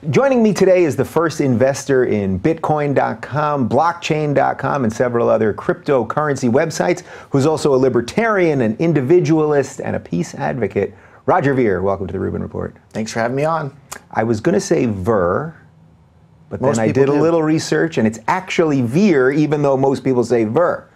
Joining me today is the first investor in Bitcoin.com, Blockchain.com, and several other cryptocurrency websites, who's also a libertarian, an individualist, and a peace advocate. Roger Ver, welcome to the Rubin Report. Thanks for having me on. I was going to say Ver, but Most then I did a do. little research, and it's actually Veer, even though most people say Ver.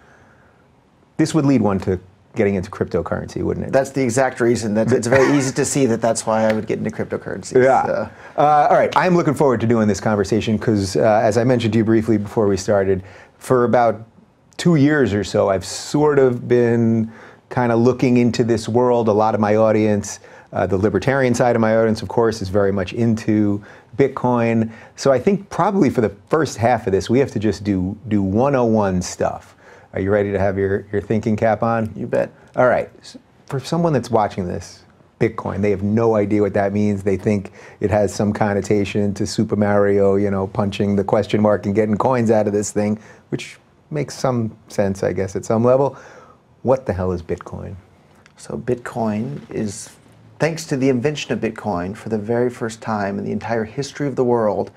This would lead one to getting into cryptocurrency, wouldn't it? That's the exact reason. It's very easy to see that that's why I would get into cryptocurrencies. Yeah. All right, I'm looking forward to doing this conversation because, as I mentioned to you briefly before we started, for about 2 years or so, I've sort of been kind of looking into this world. A lot of my audience, the libertarian side of my audience, of course, is very much into Bitcoin. So I think probably for the first half of this, we have to just do 101 stuff. Are you ready to have your thinking cap on? You bet. All right. For someone that's watching this, Bitcoin, they have no idea what that means. They think it has some connotation to Super Mario, you know, punching the question mark and getting coins out of this thing, which makes some sense, I guess, at some level. What the hell is Bitcoin? So Bitcoin is, thanks to the invention of Bitcoin, for the very first time in the entire history of the world,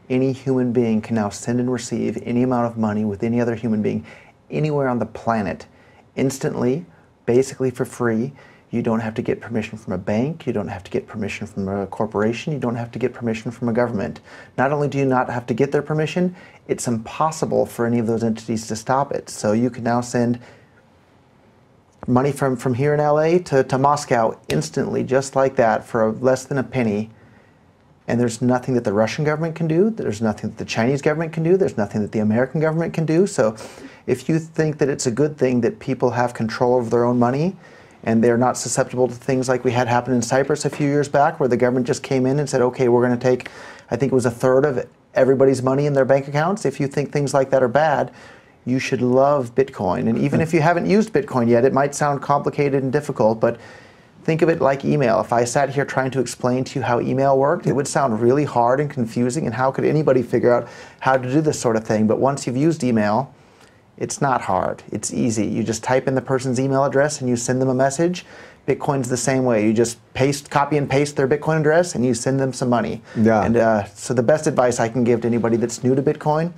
any human being can now send and receive any amount of money with any other human being anywhere on the planet instantly, basically for free. You don't have to get permission from a bank, you don't have to get permission from a corporation, you don't have to get permission from a government. Not only do you not have to get their permission, it's impossible for any of those entities to stop it. So you can now send money from here in LA to Moscow instantly, just like that, for less than a penny. And there's nothing that the Russian government can do, there's nothing that the Chinese government can do, there's nothing that the American government can do. So if you think that it's a good thing that people have control over their own money and they're not susceptible to things like we had happen in Cyprus a few years back, where the government just came in and said, okay, we're going to take, I think it was 1/3 of everybody's money in their bank accounts. If you think things like that are bad, you should love Bitcoin. And even if you haven't used Bitcoin yet, it might sound complicated and difficult, but think of it like email. If I sat here trying to explain to you how email worked, it would sound really hard and confusing, and how could anybody figure out how to do this sort of thing? But once you've used email, it's not hard. It's easy. You just type in the person's email address and you send them a message. Bitcoin's the same way. You just copy and paste their Bitcoin address and you send them some money. Yeah. And so the best advice I can give to anybody that's new to Bitcoin,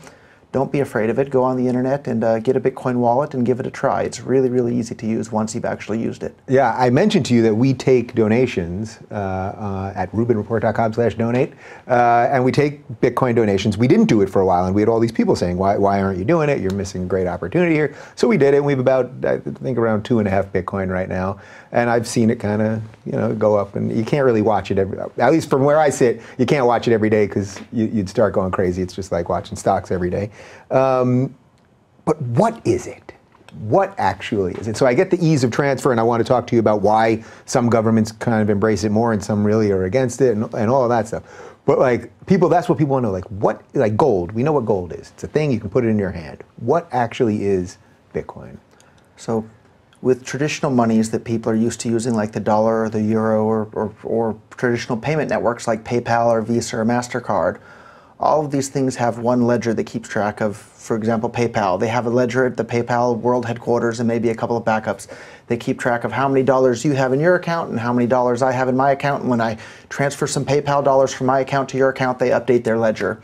don't be afraid of it. Go on the internet and get a Bitcoin wallet and give it a try. It's really, really easy to use once you've actually used it. Yeah, I mentioned to you that we take donations at rubinreport.com/donate, and we take Bitcoin donations. We didn't do it for a while, and we had all these people saying, why aren't you doing it? You're missing a great opportunity here. So we did it, and we've about, I think, around 2.5 Bitcoin right now. And I've seen it kind of, you know, go up, and you can't really watch it at least from where I sit, you can't watch it every day because you'd start going crazy. It's just like watching stocks every day. But what is it? What actually is it? So I get the ease of transfer, and I want to talk to you about why some governments kind of embrace it more and some really are against it, and all of that stuff. But like people, that's what people want to know. Like what, like gold, we know what gold is. It's a thing, you can put it in your hand. What actually is Bitcoin? So with traditional monies that people are used to using, like the dollar or the euro or traditional payment networks like PayPal or Visa or MasterCard, all of these things have one ledger that keeps track of, for example, PayPal. They have a ledger at the PayPal world headquarters and maybe a couple of backups. They keep track of how many dollars you have in your account and how many dollars I have in my account. And when I transfer some PayPal dollars from my account to your account, they update their ledger.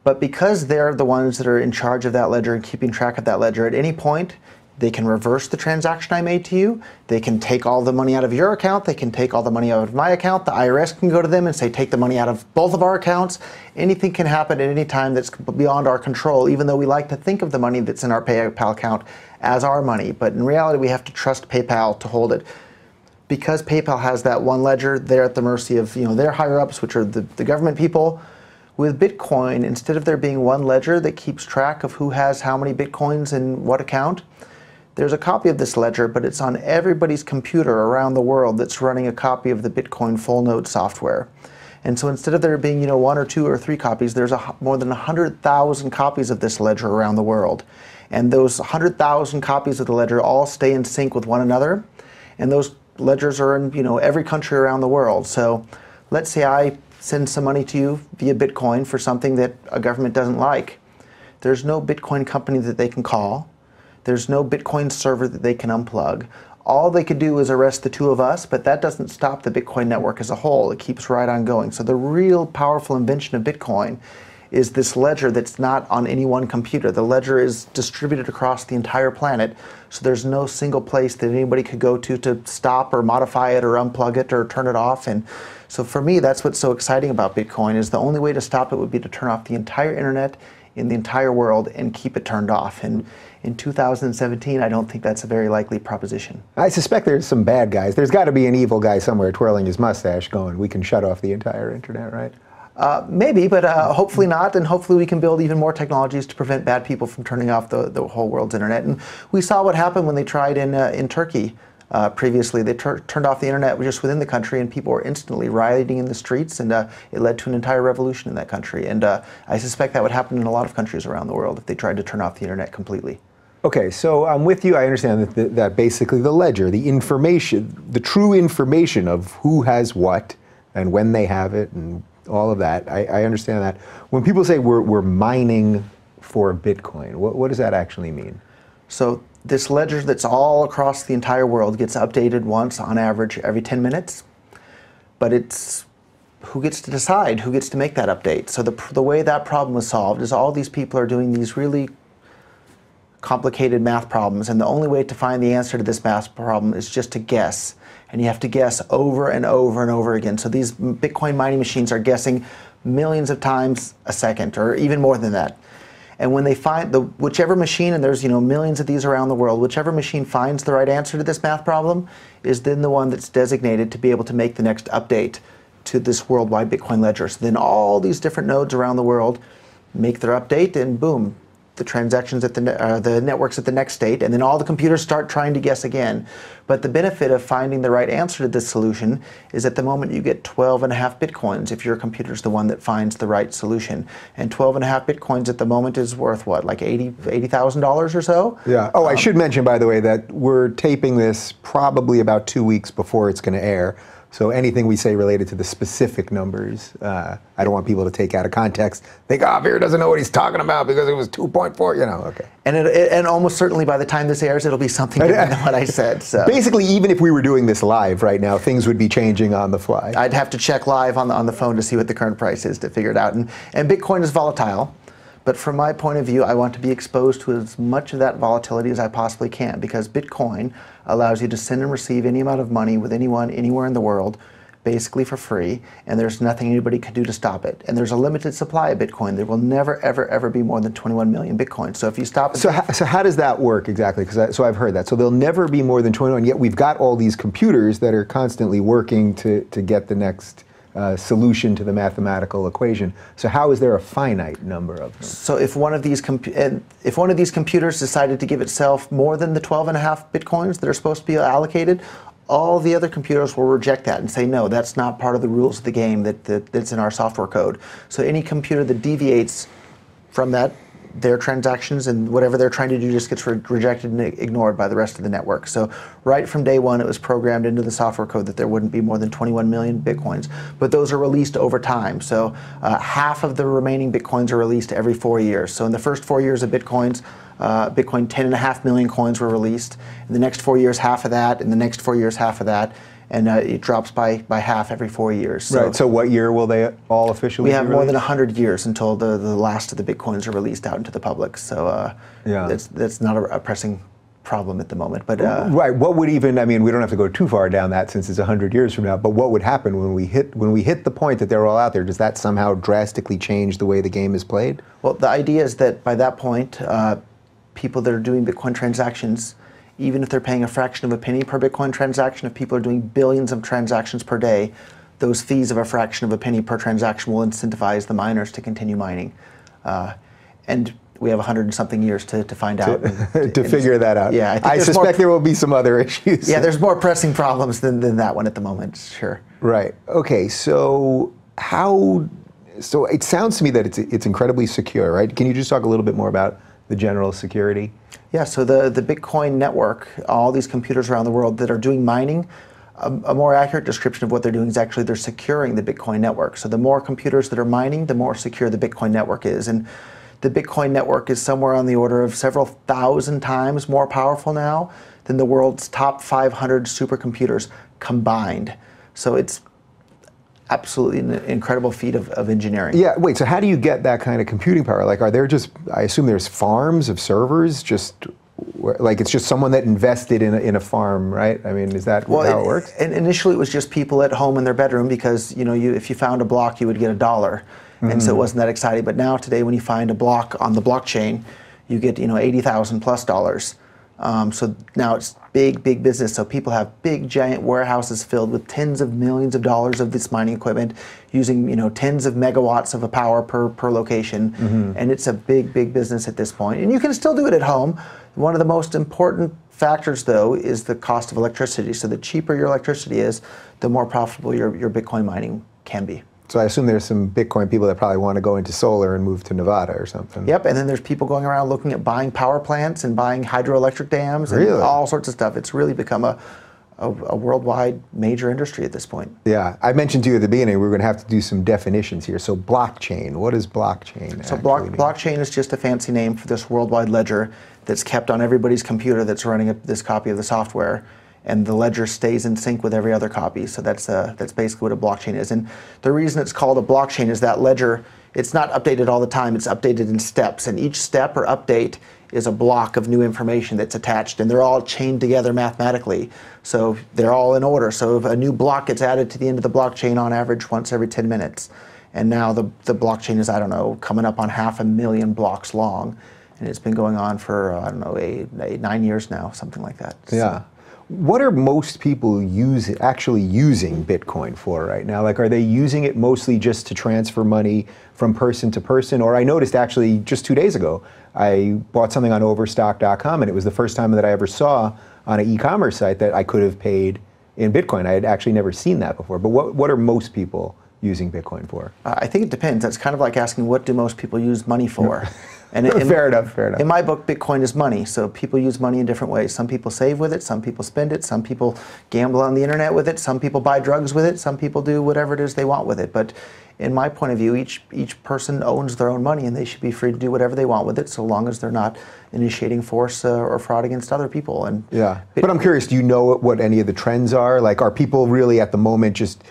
But because they're the ones that are in charge of that ledger and keeping track of that ledger, at any point, they can reverse the transaction I made to you. They can take all the money out of your account. They can take all the money out of my account. The IRS can go to them and say, take the money out of both of our accounts. Anything can happen at any time that's beyond our control, even though we like to think of the money that's in our PayPal account as our money. But in reality, we have to trust PayPal to hold it. Because PayPal has that one ledger, they're at the mercy of, you know, their higher-ups, which are the government people. With Bitcoin, instead of there being one ledger that keeps track of who has how many Bitcoins in what account, there's a copy of this ledger, but it's on everybody's computer around the world that's running a copy of the Bitcoin full node software. And so instead of there being, you know, 1 or 2 or 3 copies, there's more than 100,000 copies of this ledger around the world. And those 100,000 copies of the ledger all stay in sync with one another. And those ledgers are in, you know, every country around the world. So let's say I send some money to you via Bitcoin for something that a government doesn't like. There's no Bitcoin company that they can call. There's no Bitcoin server that they can unplug. All they could do is arrest the two of us, but that doesn't stop the Bitcoin network as a whole. It keeps right on going. So the real powerful invention of Bitcoin is this ledger that's not on any one computer. The ledger is distributed across the entire planet, so there's no single place that anybody could go to stop or modify it or unplug it or turn it off. And so for me, that's what's so exciting about Bitcoin, is the only way to stop it would be to turn off the entire internet in the entire world and keep it turned off. And in 2017, I don't think that's a very likely proposition. I suspect there's some bad guys. There's got to be an evil guy somewhere twirling his mustache going, we can shut off the entire internet, right? Maybe, but hopefully not, and hopefully we can build even more technologies to prevent bad people from turning off the whole world's internet. And we saw what happened when they tried in Turkey previously. They turned off the internet just within the country, and people were instantly rioting in the streets, and it led to an entire revolution in that country. And I suspect that would happen in a lot of countries around the world if they tried to turn off the internet completely. Okay, so I'm with you. I understand that basically the ledger, the information, the true information of who has what and when they have it and all of that, I understand that. When people say we're mining for Bitcoin, what does that actually mean? So this ledger that's all across the entire world gets updated once on average every 10 minutes, but it's who gets to decide, who gets to make that update. So the way that problem was solved is all these people are doing these really complicated math problems, and the only way to find the answer to this math problem is just to guess. And you have to guess over and over and over again. So these Bitcoin mining machines are guessing millions of times a second, or even more than that. And when they find whichever machine, and there's millions of these around the world, whichever machine finds the right answer to this math problem is then the one that's designated to be able to make the next update to this worldwide Bitcoin ledger. So then all these different nodes around the world make their update, and boom, the transactions at the networks at the next state, and then all the computers start trying to guess again. But the benefit of finding the right answer to this solution is at the moment you get 12.5 Bitcoins if your computer's the one that finds the right solution. And 12.5 Bitcoins at the moment is worth what, like $80,000 or so? Yeah. Oh, I should mention, by the way, that we're taping this probably about 2 weeks before it's going to air. So anything we say related to the specific numbers, I don't want people to take out of context. Think, Veer doesn't know what he's talking about because it was 2.4, okay. And almost certainly by the time this airs, it'll be something different than what I said. So. Basically, even if we were doing this live right now, things would be changing on the fly. I'd have to check live on the phone to see what the current price is to figure it out. And Bitcoin is volatile. But from my point of view, I want to be exposed to as much of that volatility as I possibly can, because Bitcoin allows you to send and receive any amount of money with anyone, anywhere in the world, basically for free, and there's nothing anybody can do to stop it. And there's a limited supply of Bitcoin. There will never, ever, ever be more than 21 million Bitcoins. So if you stop... So how does that work exactly? So I've heard that. So there'll never be more than 21, yet we've got all these computers that are constantly working to get the next solution to the mathematical equation. So how is there a finite number of them? So if one of these computers decided to give itself more than the 12.5 Bitcoins that are supposed to be allocated, all the other computers will reject that and say, no, that's not part of the rules of the game that's in our software code. So any computer that deviates from that, their transactions and whatever they're trying to do just gets rejected and ignored by the rest of the network. So right from day one, it was programmed into the software code that there wouldn't be more than 21 million Bitcoins. But those are released over time. So half of the remaining Bitcoins are released every 4 years. So in the first 4 years of Bitcoin 10.5 million coins were released. In the next 4 years, half of that. In the next 4 years, half of that. And it drops by half every 4 years. So right, so what year will they all officially be released? We have more than 100 100 years until the last of the Bitcoins are released out into the public. So that's not a pressing problem at the moment. But right, what would even, I mean, we don't have to go too far down that since it's 100 years from now, but what would happen when we hit the point that they're all out there? Does that somehow drastically change the way the game is played? Well, the idea is that by that point, people that are doing Bitcoin transactions, even if they're paying a fraction of a penny per Bitcoin transaction, if people are doing billions of transactions per day, those fees of a fraction of a penny per transaction will incentivize the miners to continue mining. And we have 100 and something years to find out. To figure that out. Yeah, I suspect there will be some other issues. Yeah, there's more pressing problems than that one at the moment, sure. Right, okay, so so it sounds to me that it's incredibly secure, right? Can you just talk a little bit more about the general security? Yeah, so the Bitcoin network, all these computers around the world that are doing mining, a more accurate description of what they're doing is actually they're securing the Bitcoin network. So the more computers that are mining, the more secure the Bitcoin network is. And The Bitcoin network is somewhere on the order of several thousand times more powerful now than the world's top 500 supercomputers combined. So it's absolutely an incredible feat of engineering. Yeah, wait, so how do you get that kind of computing power? Like, are there just, I assume there's farms of servers, just, like it's just someone that invested in a farm, right? I mean, is that how it works? And initially it was just people at home in their bedroom because, you know, if you found a block, you would get $1. And so it wasn't that exciting. But now today, when you find a block on the blockchain, you get, you know, $80,000 plus dollars. So now it's big business. So people have big, giant warehouses filled with tens of millions of dollars of this mining equipment, using, you know, tens of megawatts of power per location, and it's a big business at this point. And you can still do it at home. One of the most important factors, though, is the cost of electricity. So the cheaper your electricity is, the more profitable your Bitcoin mining can be. So I assume there's some Bitcoin people that probably want to go into solar and move to Nevada or something. Yep, and then there's people going around looking at buying power plants and buying hydroelectric dams and all sorts of stuff. It's really become a worldwide major industry at this point. Yeah, I mentioned to you at the beginning, we're going to have to do some definitions here. So blockchain, what is blockchain? So blockchain is just a fancy name for this worldwide ledger that's kept on everybody's computer that's running this copy of the software. And the ledger stays in sync with every other copy. So that's basically what a blockchain is. And the reason it's called a blockchain is that ledger, it's not updated all the time, it's updated in steps. And each step or update is a block of new information that's attached, and they're all chained together mathematically. So they're all in order. So if a new block gets added to the end of the blockchain on average once every 10 minutes. And now the blockchain is, I don't know, coming up on 500,000 blocks long. And it's been going on for, I don't know, 9 years now, something like that. Yeah. So, what are most people actually using Bitcoin for right now? Like, are they using it mostly just to transfer money from person to person? Or I noticed actually just 2 days ago, I bought something on overstock.com, and it was the first time that I ever saw on an e-commerce site that I could have paid in Bitcoin. I had actually never seen that before. But what are most people using Bitcoin for? I think it depends. That's kind of like asking, what do most people use money for? And fair enough. In my book, Bitcoin is money. So people use money in different ways. Some people save with it, some people spend it, some people gamble on the internet with it, some people buy drugs with it, some people do whatever it is they want with it. But in my point of view, each person owns their own money, and they should be free to do whatever they want with it, so long as they're not initiating force or fraud against other people. And yeah, but I'm curious, do you know what any of the trends are? Like, are people really at the moment just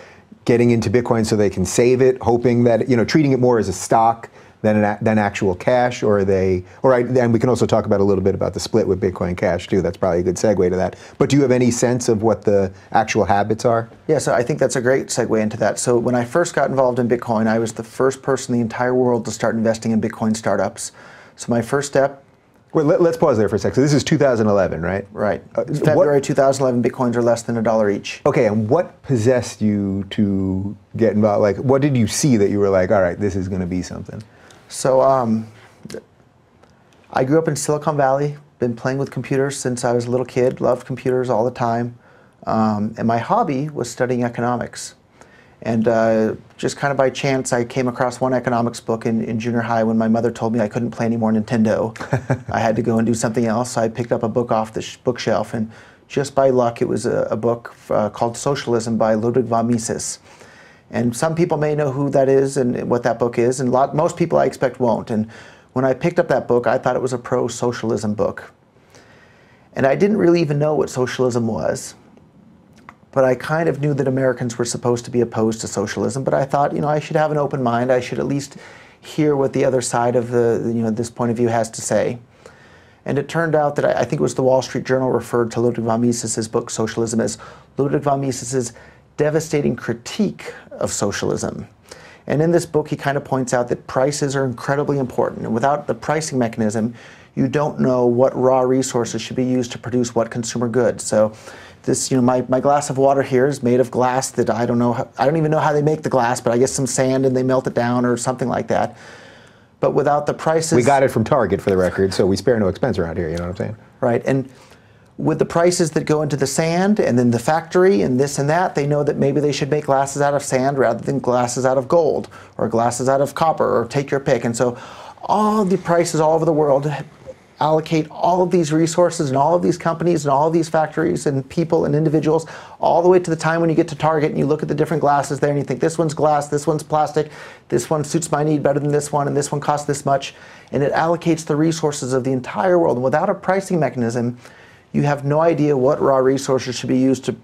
getting into Bitcoin so they can save it, hoping that, you know, treating it more as a stock than actual cash, or are they, and we can also talk about a little bit about the split with Bitcoin Cash too. That's probably a good segue to that. But do you have any sense of what the actual habits are? Yeah, so I think that's a great segue into that. So when I first got involved in Bitcoin, I was the first person in the entire world to start investing in Bitcoin startups. So my first step. Well, let's pause there for a second. So this is 2011, right? Right. February 2011, Bitcoins are less than $1 each. Okay, and what possessed you to get involved? Like, what did you see that you were like, all right, this is going to be something? So I grew up in Silicon Valley, been playing with computers since I was a little kid, loved computers all the time. And my hobby was studying economics. And just kind of by chance, I came across one economics book in junior high when my mother told me I couldn't play any more Nintendo. I had to go and do something else. So I picked up a book off the bookshelf, and just by luck, it was a book called Socialism by Ludwig von Mises. And some people may know who that is and what that book is, and most people I expect won't. And when I picked up that book, I thought it was a pro-socialism book. And I didn't really even know what socialism was. But I kind of knew that Americans were supposed to be opposed to socialism, but I thought, you know, I should have an open mind. I should at least hear what the other side of this point of view has to say. And it turned out that I think it was the Wall Street Journal referred to Ludwig von Mises's book, Socialism, as Ludwig von Mises's devastating critique of socialism. And in this book, he kind of points out that prices are incredibly important. And without the pricing mechanism, you don't know what raw resources should be used to produce what consumer goods. So this, you know, my glass of water here is made of glass that I don't even know how they make the glass, but I guess some sand and they melt it down or something like that. But without the prices... We got it from Target, for the record, so we spare no expense around here, you know what I'm saying? Right, and with the prices that go into the sand and then the factory and this and that, they know that maybe they should make glasses out of sand rather than glasses out of gold or glasses out of copper, or take your pick. And so all the prices all over the world allocate all of these resources and all of these companies and all of these factories and people and individuals all the way to the time when you get to Target and you look at the different glasses there and you think, this one's glass, this one's plastic, this one suits my need better than this one, and this one costs this much. And it allocates the resources of the entire world. And without a pricing mechanism, you have no idea what raw resources should be used to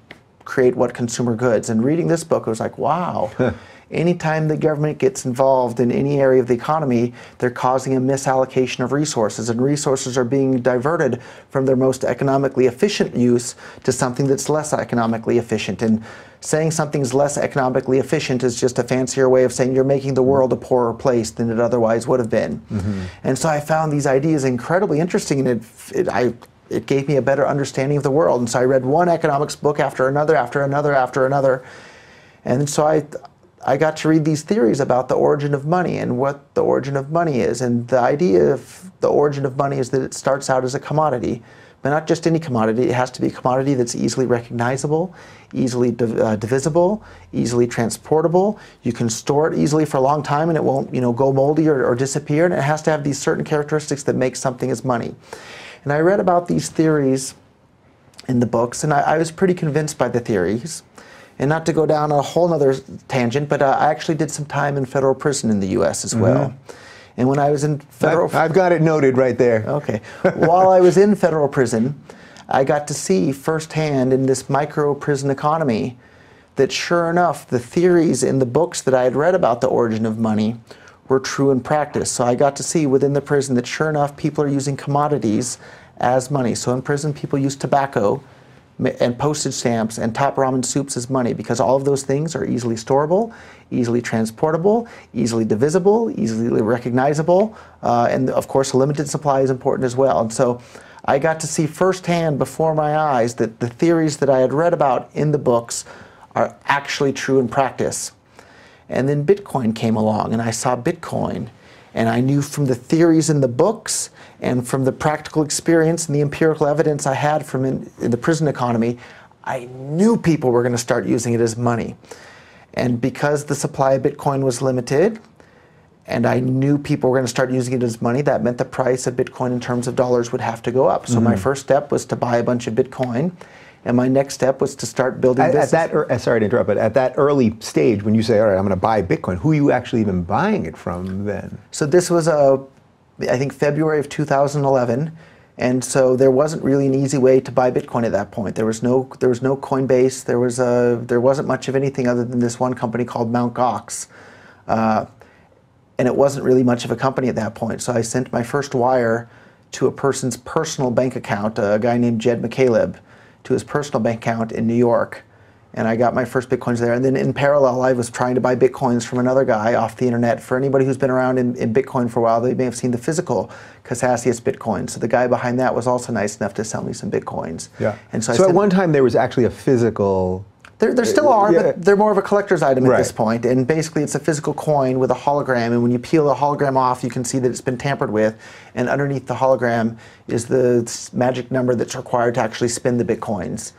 create what consumer goods. And reading this book, I was like, wow. Anytime the government gets involved in any area of the economy, they're causing a misallocation of resources, and resources are being diverted from their most economically efficient use to something that's less economically efficient. And saying something's less economically efficient is just a fancier way of saying you're making the world a poorer place than it otherwise would have been. And so I found these ideas incredibly interesting, and it gave me a better understanding of the world. And so I read one economics book after another, after another, after another. And so I got to read these theories about the origin of money and what the origin of money is. And the idea of the origin of money is that it starts out as a commodity, but not just any commodity. It has to be a commodity that's easily recognizable, easily divisible, easily transportable. You can store it easily for a long time and it won't, go moldy or disappear. And it has to have these certain characteristics that make something as money. And I read about these theories in the books, and I was pretty convinced by the theories. And not to go down a whole other tangent, but I actually did some time in federal prison in the U.S. as well. And when I was in federal... I've got it noted right there. Okay. While I was in federal prison, I got to see firsthand in this micro-prison economy that sure enough, the theories in the books that I had read about the origin of money were true in practice. So I got to see within the prison that sure enough, people are using commodities as money. So in prison, people use tobacco and postage stamps and top ramen soups as money, because all of those things are easily storable, easily transportable, easily divisible, easily recognizable, and of course a limited supply is important as well. And so I got to see firsthand before my eyes that the theories that I had read about in the books are actually true in practice. And then Bitcoin came along, and I saw Bitcoin, and I knew from the theories in the books and from the practical experience and the empirical evidence I had from in the prison economy, I knew people were going to start using it as money. And because the supply of Bitcoin was limited, and I knew people were going to start using it as money, that meant the price of Bitcoin in terms of dollars would have to go up. So my first step was to buy a bunch of Bitcoin, and my next step was to start building business. Sorry to interrupt, but at that early stage, when you say, all right, I'm going to buy Bitcoin, who are you actually even buying it from then? So this was, I think, February of 2011, and so there wasn't really an easy way to buy Bitcoin at that point. There was no Coinbase. There wasn't much of anything other than this one company called Mt. Gox, and it wasn't really much of a company at that point. So I sent my first wire to a person's personal bank account, a guy named Jed McCaleb, to his personal bank account in New York, and I got my first Bitcoins there. And then in parallel, I was trying to buy Bitcoins from another guy off the internet. For anybody who's been around in Bitcoin for a while, they may have seen the physical Cassius Bitcoin. So the guy behind that was also nice enough to sell me some Bitcoins. Yeah. And so at one time there was actually a physical... There still are, but they're more of a collector's item at this point. And basically it's a physical coin with a hologram, and when you peel the hologram off, you can see that it's been tampered with, and underneath the hologram is the magic number that's required to actually spin the Bitcoins.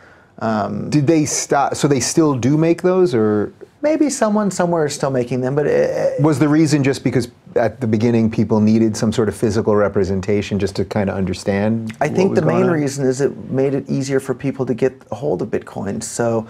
Did they stop? So they still do make those, or? Maybe someone somewhere is still making them, but... was the reason just because at the beginning people needed some sort of physical representation just to kind of understand? I think the main reason is it made it easier for people to get a hold of Bitcoin. So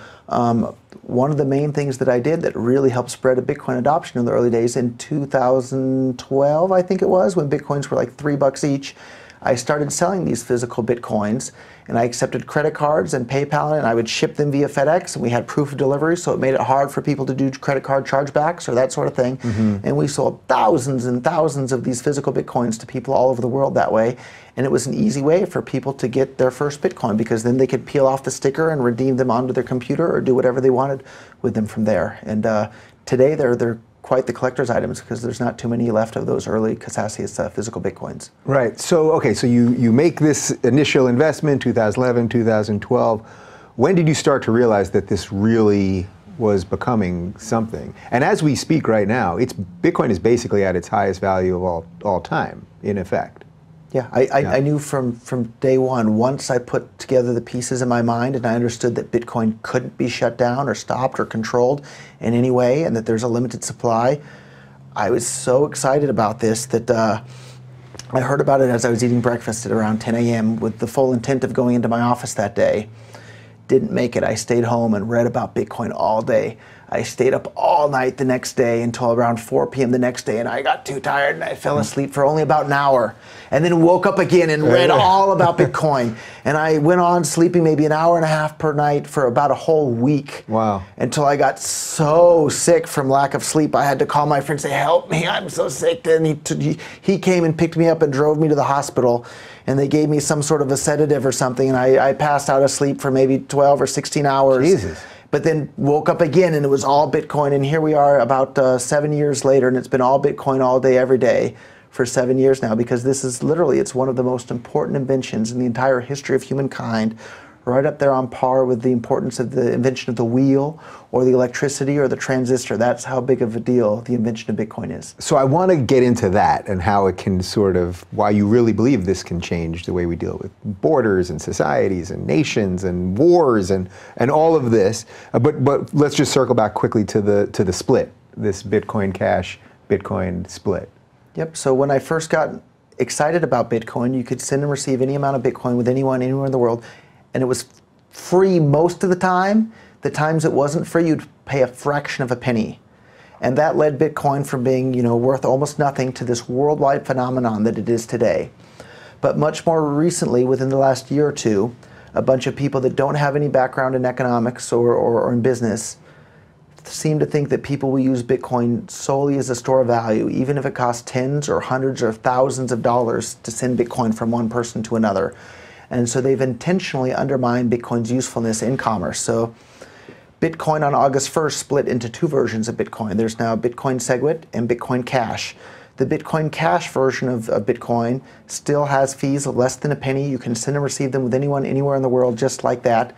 one of the main things that I did that really helped spread a Bitcoin adoption in the early days, in 2012, I think it was, when Bitcoins were like $3 each, I started selling these physical Bitcoins, and I accepted credit cards and PayPal, and I would ship them via FedEx, and we had proof of delivery, so it made it hard for people to do credit card chargebacks or that sort of thing. And we sold thousands and thousands of these physical Bitcoins to people all over the world that way. And it was an easy way for people to get their first Bitcoin, because then they could peel off the sticker and redeem them onto their computer or do whatever they wanted with them from there. And today they're quite the collector's items, because there's not too many left of those early Cassius physical Bitcoins. Right. So, okay, so you make this initial investment, 2011, 2012. When did you start to realize that this really was becoming something? And as we speak right now, Bitcoin is basically at its highest value of all time, in effect. Yeah, I knew from day one, once I put together the pieces in my mind and I understood that Bitcoin couldn't be shut down or stopped or controlled in any way, and that there's a limited supply, I was so excited about this that I heard about it as I was eating breakfast at around 10 a.m. with the full intent of going into my office that day. Didn't make it. I stayed home and read about Bitcoin all day. I stayed up all night the next day until around 4 p.m. the next day, and I got too tired and I fell asleep for only about an hour, and then woke up again and read all about Bitcoin. And I went on sleeping maybe an hour and a half per night for about a whole week. Wow. Until I got so sick from lack of sleep, I had to call my friend and say, help me, I'm so sick. And he came and picked me up and drove me to the hospital. And they gave me some sort of a sedative or something, and I passed out asleep for maybe 12 or 16 hours. Jesus. But then woke up again, and it was all Bitcoin. And here we are about 7 years later, and it's been all Bitcoin all day, every day for 7 years now, because this is literally, it's one of the most important inventions in the entire history of humankind, right up there on par with the importance of the invention of the wheel or the electricity or the transistor. That's how big of a deal the invention of Bitcoin is. So I want to get into that and how it can sort of, why you really believe this can change the way we deal with borders and societies and nations and wars and all of this. But let's just circle back quickly to the split, this Bitcoin Cash, Bitcoin split. Yep, so when I first got excited about Bitcoin, you could send and receive any amount of Bitcoin with anyone, anywhere in the world, and it was free most of the time. The times it wasn't free, you'd pay a fraction of a penny. And that led Bitcoin from being, worth almost nothing to this worldwide phenomenon that it is today. But much more recently, within the last year or two, a bunch of people that don't have any background in economics or in business seem to think that people will use Bitcoin solely as a store of value, even if it costs tens or hundreds or thousands of dollars to send Bitcoin from one person to another. And so they've intentionally undermined Bitcoin's usefulness in commerce. So Bitcoin on August 1st split into two versions of Bitcoin. There's now Bitcoin Segwit and Bitcoin Cash. The Bitcoin Cash version of Bitcoin still has fees of less than a penny. You can send and receive them with anyone, anywhere in the world, just like that.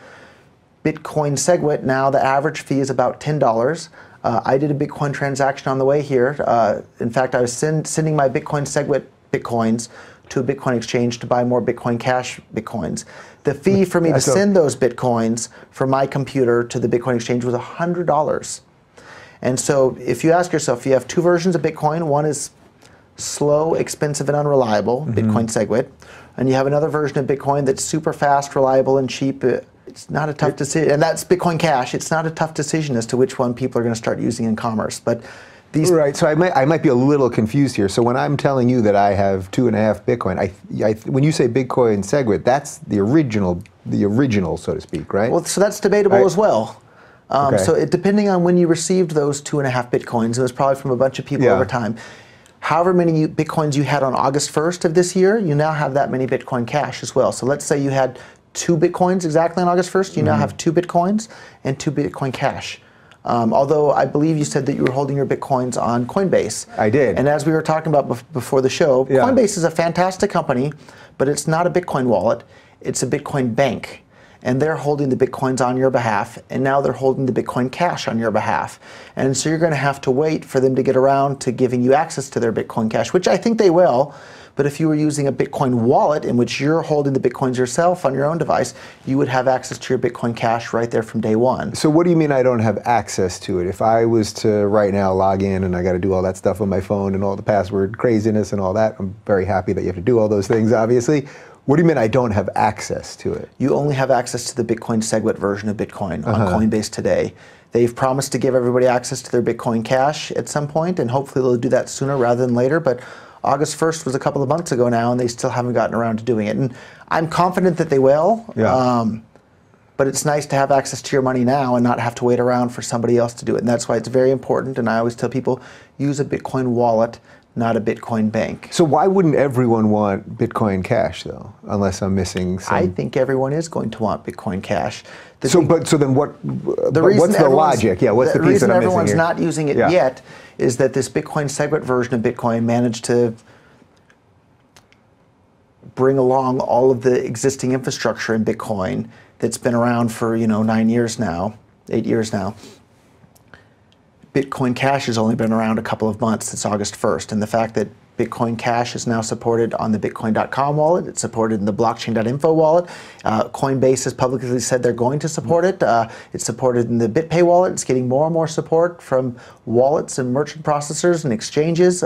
Bitcoin Segwit, now the average fee is about $10. I did a Bitcoin transaction on the way here. In fact, I was sending my Bitcoin Segwit Bitcoins to a Bitcoin exchange to buy more Bitcoin Cash Bitcoins. The fee for me to send those Bitcoins from my computer to the Bitcoin exchange was $100. And so if you ask yourself, you have two versions of Bitcoin. One is slow, expensive, and unreliable, Bitcoin Segwit. And you have another version of Bitcoin that's super fast, reliable, and cheap. It's not a tough decision. And that's Bitcoin Cash. It's not a tough decision as to which one people are going to start using in commerce. But right, so I might be a little confused here. So when I'm telling you that I have 2.5 Bitcoin, when you say Bitcoin Segwit, that's the original, so to speak, right? Well, so that's debatable as well. So depending on when you received those 2.5 Bitcoins, it was probably from a bunch of people over time. However many Bitcoins you had on August 1st of this year, you now have that many Bitcoin Cash as well. So let's say you had 2 Bitcoins exactly on August 1st, you now have 2 Bitcoins and 2 Bitcoin Cash. Although I believe you said that you were holding your Bitcoins on Coinbase. I did. And as we were talking about before the show, Coinbase is a fantastic company, but it's not a Bitcoin wallet. It's a Bitcoin bank. And they're holding the Bitcoins on your behalf, and now they're holding the Bitcoin Cash on your behalf. And so you're going to have to wait for them to get around to giving you access to their Bitcoin Cash, which I think they will. But if you were using a Bitcoin wallet in which you're holding the Bitcoins yourself on your own device, you would have access to your Bitcoin Cash right there from day one. So what do you mean I don't have access to it? If I was to right now log in and I got to do all that stuff on my phone and all the password craziness and all that, I'm very happy that you have to do all those things, obviously. What do you mean I don't have access to it? You only have access to the Bitcoin Segwit version of Bitcoin on Coinbase today. They've promised to give everybody access to their Bitcoin Cash at some point, and hopefully they'll do that sooner rather than later. But August 1st was a couple of months ago now, and they still haven't gotten around to doing it. And I'm confident that they will. But it's nice to have access to your money now and not have to wait around for somebody else to do it. And that's why it's very important. And I always tell people, use a Bitcoin wallet, not a Bitcoin bank. So why wouldn't everyone want Bitcoin Cash, though, unless I'm missing some? I think everyone is going to want Bitcoin Cash. So then what? What's the logic? Yeah, what's the piece that I'm missing here? The reason everyone's not using it yet is that this Bitcoin Segwit version of Bitcoin managed to bring along all of the existing infrastructure in Bitcoin that's been around for 9 years now, 8 years now. Bitcoin Cash has only been around a couple of months since August 1st, and the fact that Bitcoin Cash is now supported on the Bitcoin.com wallet. It's supported in the blockchain.info wallet. Coinbase has publicly said they're going to support it. It's supported in the BitPay wallet. It's getting more and more support from wallets and merchant processors and exchanges.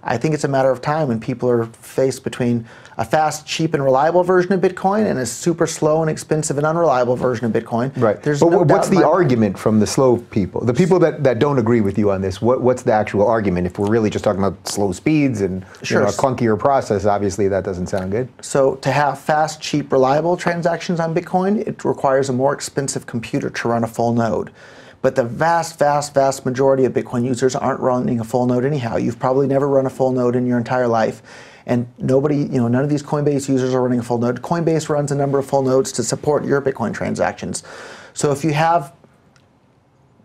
I think it's a matter of time when people are faced between a fast, cheap, and reliable version of Bitcoin and a super slow and expensive and unreliable version of Bitcoin. Right. There's but no what's doubt the argument from the slow people? The people that don't agree with you on this, what's the actual argument? If we're really just talking about slow speeds and Sure. a clunkier process, obviously that doesn't sound good. So to have fast, cheap, reliable transactions on Bitcoin, it requires a more expensive computer to run a full node. But the vast, vast, vast majority of Bitcoin users aren't running a full node anyhow. You've probably never run a full node in your entire life. And nobody, none of these Coinbase users are running a full node. Coinbase runs a number of full nodes to support your Bitcoin transactions. So if you have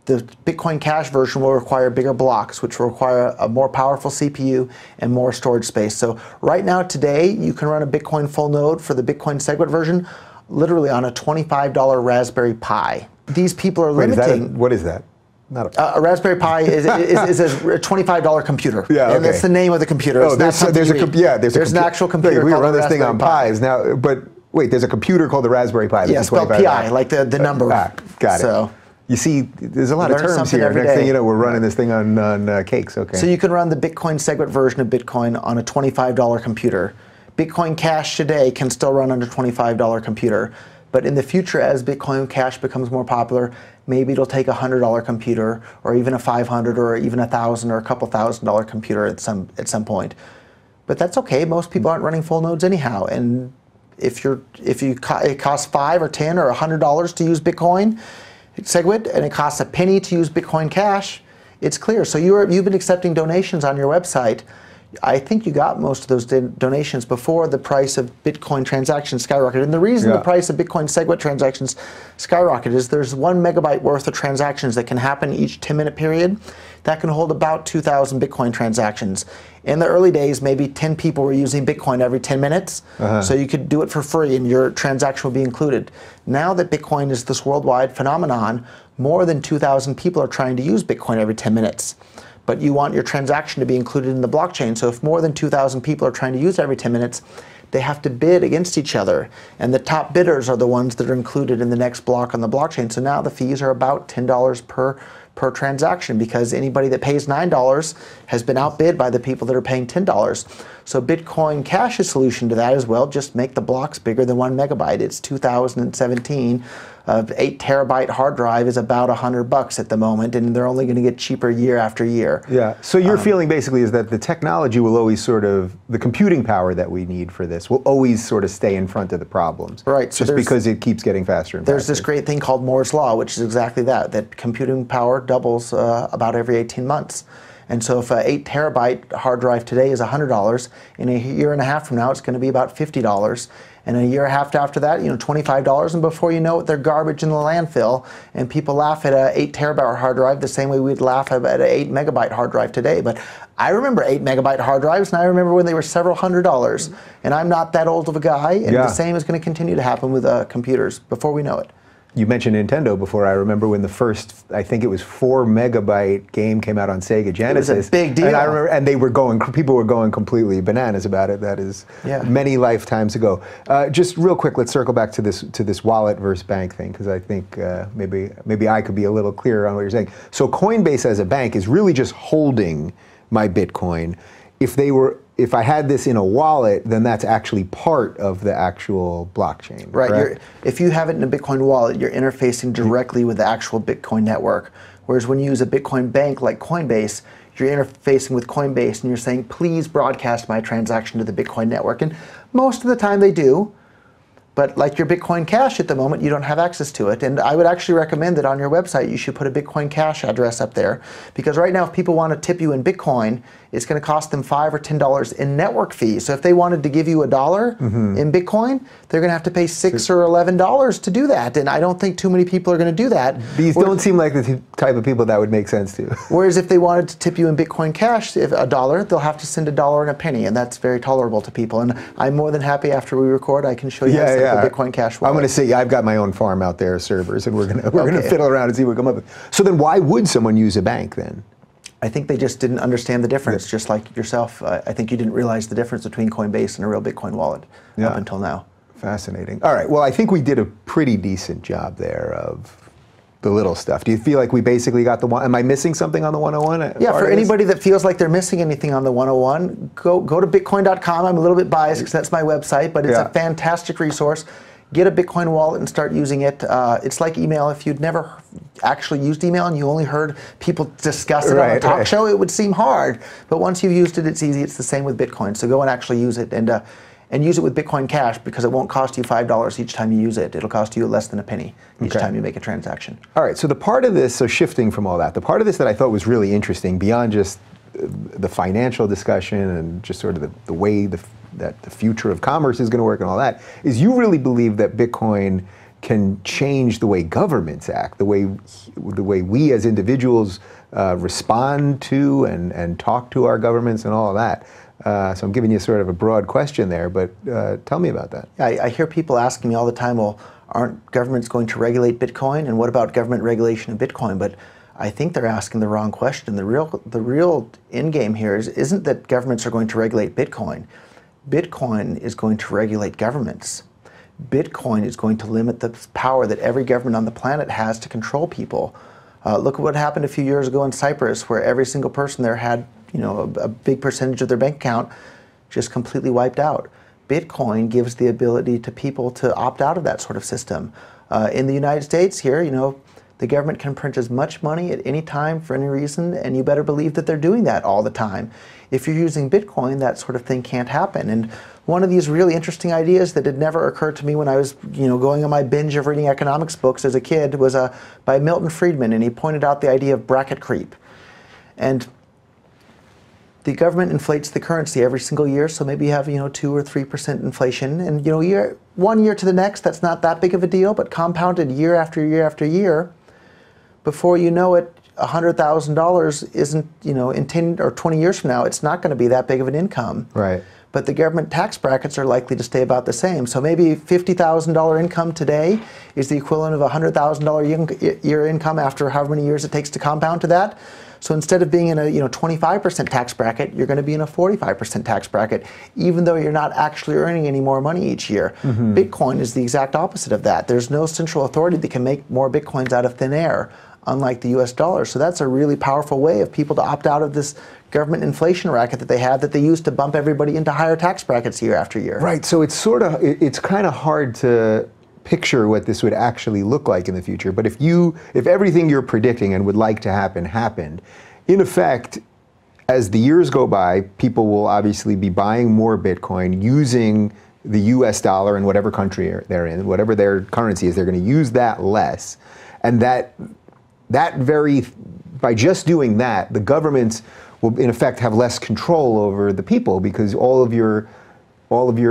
the Bitcoin Cash version will require bigger blocks, which will require a more powerful CPU and more storage space. So right now, today, you can run a Bitcoin full node for the Bitcoin SegWit version literally on a $25 Raspberry Pi. These people are limiting. What is that? Not a Raspberry Pi is a $25 computer. Yeah, okay. And that's the name of the computer. Oh, there's an actual computer. Wait, we called run this thing Raspberry on Pi. Pies now, but wait, there's a computer called the Raspberry Pi. Yeah, spelled PI, like the number. Got it. So, you see, there's a lot of learn terms something here. every Next thing day. you know, we're running this thing on cakes. Okay. So you can run the Bitcoin SegWit version of Bitcoin on a $25 computer. Bitcoin Cash today can still run on a $25 computer. But in the future, as Bitcoin Cash becomes more popular, maybe it'll take a $100 computer, or even a $500, or even a $1,000 or a couple $1,000 computer at some point. But that's okay. Most people aren't running full nodes anyhow. And if it costs $5 or $10 or $100 to use Bitcoin SegWit, and it costs a penny to use Bitcoin Cash, it's clear. So you've been accepting donations on your website. I think you got most of those donations before the price of Bitcoin transactions skyrocketed. And the reason the price of Bitcoin SegWit transactions skyrocketed is there's 1 megabyte worth of transactions that can happen each 10-minute period. That can hold about 2,000 Bitcoin transactions. In the early days, maybe 10 people were using Bitcoin every 10 minutes, so you could do it for free and your transaction will be included. Now that Bitcoin is this worldwide phenomenon, more than 2,000 people are trying to use Bitcoin every 10 minutes. But you want your transaction to be included in the blockchain. So if more than 2,000 people are trying to use it every 10 minutes, they have to bid against each other. And the top bidders are the ones that are included in the next block on the blockchain. So now the fees are about $10 per transaction, because anybody that pays $9 has been outbid by the people that are paying $10. So Bitcoin Cash's solution to that is, well, just make the blocks bigger than 1 megabyte. It's 2017. 8 terabyte hard drive is about $100 at the moment, and they're only going to get cheaper year after year. Yeah. So your feeling basically is that the technology will always the computing power that we need for this will always sort of stay in front of the problems. Right. So just because it keeps getting faster and faster. There's this great thing called Moore's Law, which is exactly that computing power doubles about every 18 months. And so if an 8 terabyte hard drive today is $100, in a year and a half from now, it's going to be about $50. And a year and a half after that, $25, and before you know it, they're garbage in the landfill. And people laugh at an 8 terabyte hard drive the same way we'd laugh at an 8 megabyte hard drive today. But I remember 8 megabyte hard drives, and I remember when they were several $100s. And I'm not that old of a guy, and the same is going to continue to happen with computers before we know it. You mentioned Nintendo before. I remember when the first, I think it was 4 megabyte game came out on Sega Genesis. It was a big deal. And I remember, and people were going completely bananas about it. That is many lifetimes ago. Just real quick, let's circle back to this wallet versus bank thing, because I think maybe I could be a little clearer on what you're saying. So Coinbase as a bank is really just holding my Bitcoin. If I had this in a wallet, then that's actually part of the actual blockchain. Right. If you have it in a Bitcoin wallet, you're interfacing directly with the actual Bitcoin network. Whereas when you use a Bitcoin bank like Coinbase, you're interfacing with Coinbase and you're saying, please broadcast my transaction to the Bitcoin network. And most of the time they do. But like your Bitcoin Cash at the moment, you don't have access to it. And I would actually recommend that on your website you should put a Bitcoin Cash address up there. Because right now if people want to tip you in Bitcoin, it's going to cost them $5 or $10 in network fees. So if they wanted to give you $1 in Bitcoin, they're going to have to pay $6 or $11 to do that. And I don't think too many people are going to do that. These don't seem like the type of people that would make sense to. Whereas if they wanted to tip you in Bitcoin Cash, $1, they'll have to send $1 and a penny. And that's very tolerable to people. And I'm more than happy after we record, I can show you how to set the Bitcoin Cash wallet. I'm going to say I've got my own farm out there, servers, and we're going to fiddle around and see what we come up with. So then why would someone use a bank then? I think they just didn't understand the difference, just like yourself. I think you didn't realize the difference between Coinbase and a real Bitcoin wallet up until now. Fascinating. All right, well, I think we did a pretty decent job there of the little stuff. Do you feel like we basically got the one? Am I missing something on the 101? Yeah, for anybody that feels like they're missing anything on the 101, go to bitcoin.com. I'm a little bit biased because that's my website, but it's a fantastic resource. Get a Bitcoin wallet and start using it. It's like email. If you'd never actually used email and you only heard people discuss it on a talk show, it would seem hard. But once you've used it, it's easy. It's the same with Bitcoin. So go and actually use it, and use it with Bitcoin Cash, because it won't cost you $5 each time you use it. It'll cost you less than a penny each time you make a transaction. All right, so the part of this, so shifting from all that, the part of this that I thought was really interesting, beyond just the financial discussion and just sort of the way that the future of commerce is going to work and all that, is you really believe that Bitcoin can change the way governments act, the way we as individuals respond to and talk to our governments and all of that. So I'm giving you sort of a broad question there, but tell me about that. I hear people asking me all the time, well, aren't governments going to regulate Bitcoin? And what about government regulation of Bitcoin? But I think they're asking the wrong question. The real end game here isn't that governments are going to regulate Bitcoin. Bitcoin is going to regulate governments. Bitcoin is going to limit the power that every government on the planet has to control people. Look at what happened a few years ago in Cyprus, where every single person there had a big percentage of their bank account just completely wiped out. Bitcoin gives the ability to people to opt out of that sort of system. In the United States here, the government can print as much money at any time for any reason, and you better believe that they're doing that all the time. If you're using Bitcoin, that sort of thing can't happen. And one of these really interesting ideas that had never occurred to me when I was going on my binge of reading economics books as a kid was by Milton Friedman, and he pointed out the idea of bracket creep. And the government inflates the currency every single year, so maybe you have 2 or 3% inflation, and one year to the next, that's not that big of a deal, but compounded year after year after year, before you know it, $100,000 isn't, in 10 or 20 years from now, it's not going to be that big of an income. Right. But the government tax brackets are likely to stay about the same. So maybe $50,000 income today is the equivalent of a $100,000 year income after however many years it takes to compound to that. So instead of being in a 25% tax bracket, you're going to be in a 45% tax bracket, even though you're not actually earning any more money each year. Mm-hmm. Bitcoin is the exact opposite of that. There's no central authority that can make more Bitcoins out of thin air, unlike the US dollar. So that's a really powerful way of people to opt out of this government inflation racket that they have, that they use to bump everybody into higher tax brackets year after year. Right, so it's kind of hard to picture what this would actually look like in the future. But if everything you're predicting and would like to happen happened, in effect, as the years go by, people will obviously be buying more Bitcoin using the US dollar in whatever country they're in, whatever their currency is, they're going to use that less. And by just doing that, the governments will in effect have less control over the people, because all of your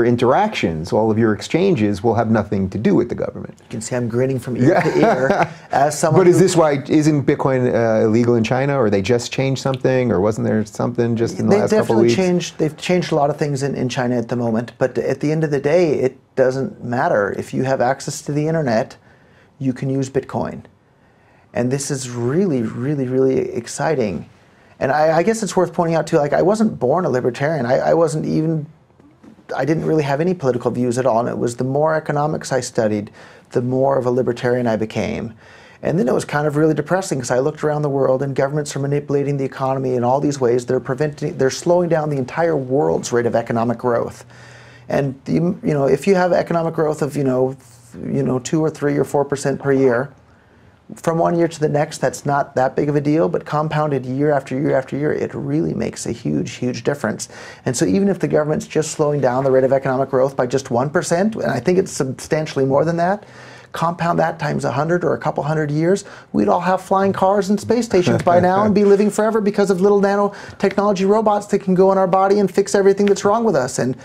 interactions, all of your exchanges will have nothing to do with the government. You can see I'm grinning from ear to ear as someone. But is this why isn't Bitcoin illegal in China, or they just changed something, or wasn't there something just in the last couple of weeks? They've changed a lot of things in China at the moment, but at the end of the day, it doesn't matter. If you have access to the internet, you can use Bitcoin. And this is really, really, really exciting. And I guess it's worth pointing out too, like, I wasn't born a libertarian. I didn't really have any political views at all, and it was the more economics I studied, the more of a libertarian I became. And then it was kind of really depressing, because I looked around the world and governments are manipulating the economy in all these ways. They're slowing down the entire world's rate of economic growth. And if you have economic growth of 2 or 3 or 4% per year, from one year to the next, that's not that big of a deal, but compounded year after year after year, it really makes a huge, huge difference. And so even if the government's just slowing down the rate of economic growth by just 1%, and I think it's substantially more than that, compound that times 100 or a couple hundred years, we'd all have flying cars and space stations by now and be living forever because of little nanotechnology robots that can go in our body and fix everything that's wrong with us. And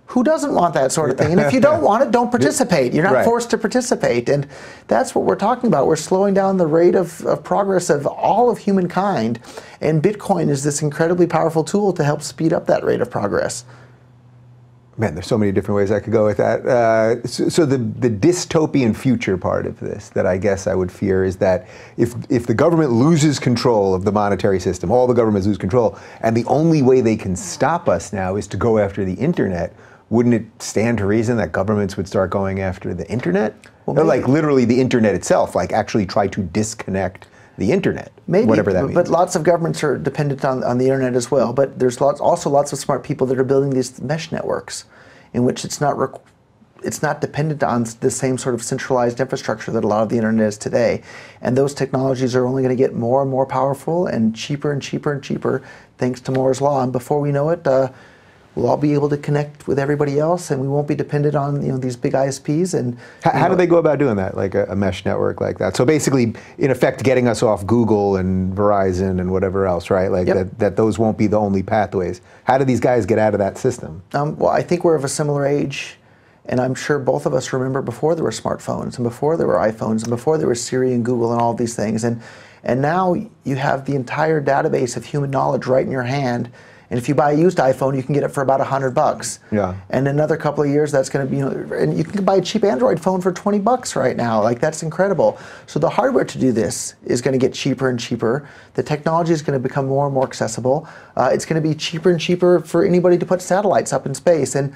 who doesn't want that sort of thing? And if you don't want it, don't participate. You're not forced to participate. And that's what we're talking about. We're slowing down the rate of progress of all of humankind. And Bitcoin is this incredibly powerful tool to help speed up that rate of progress. Man, there's so many different ways I could go with that. So the dystopian future part of this that I guess I would fear is that if the government loses control of the monetary system, all the governments lose control, and the only way they can stop us now is to go after the internet, wouldn't it stand to reason that governments would start going after the internet? Well, or like literally the internet itself, like actually try to disconnect the internet, maybe, whatever that means. But lots of governments are dependent on the internet as well. But there's also lots of smart people that are building these mesh networks, in which it's not dependent on the same sort of centralized infrastructure that a lot of the internet is today. And those technologies are only going to get more and more powerful and cheaper and cheaper and cheaper, thanks to Moore's law. And before we know it, we'll all be able to connect with everybody else, and we won't be dependent on these big ISPs. And how do they go about doing that, like a mesh network like that? So basically, in effect, getting us off Google and Verizon and whatever else, right? Like that those won't be the only pathways. How do these guys get out of that system? Well, I think we're of a similar age, and I'm sure both of us remember before there were smartphones, and before there were iPhones, and before there was Siri and Google and all of these things. And now you have the entire database of human knowledge right in your hand. And if you buy a used iPhone, you can get it for about $100. Yeah. And in another couple of years, that's going to be, and you can buy a cheap Android phone for $20 right now. Like, that's incredible. So the hardware to do this is going to get cheaper and cheaper. The technology is going to become more and more accessible. It's going to be cheaper and cheaper for anybody to put satellites up in space. And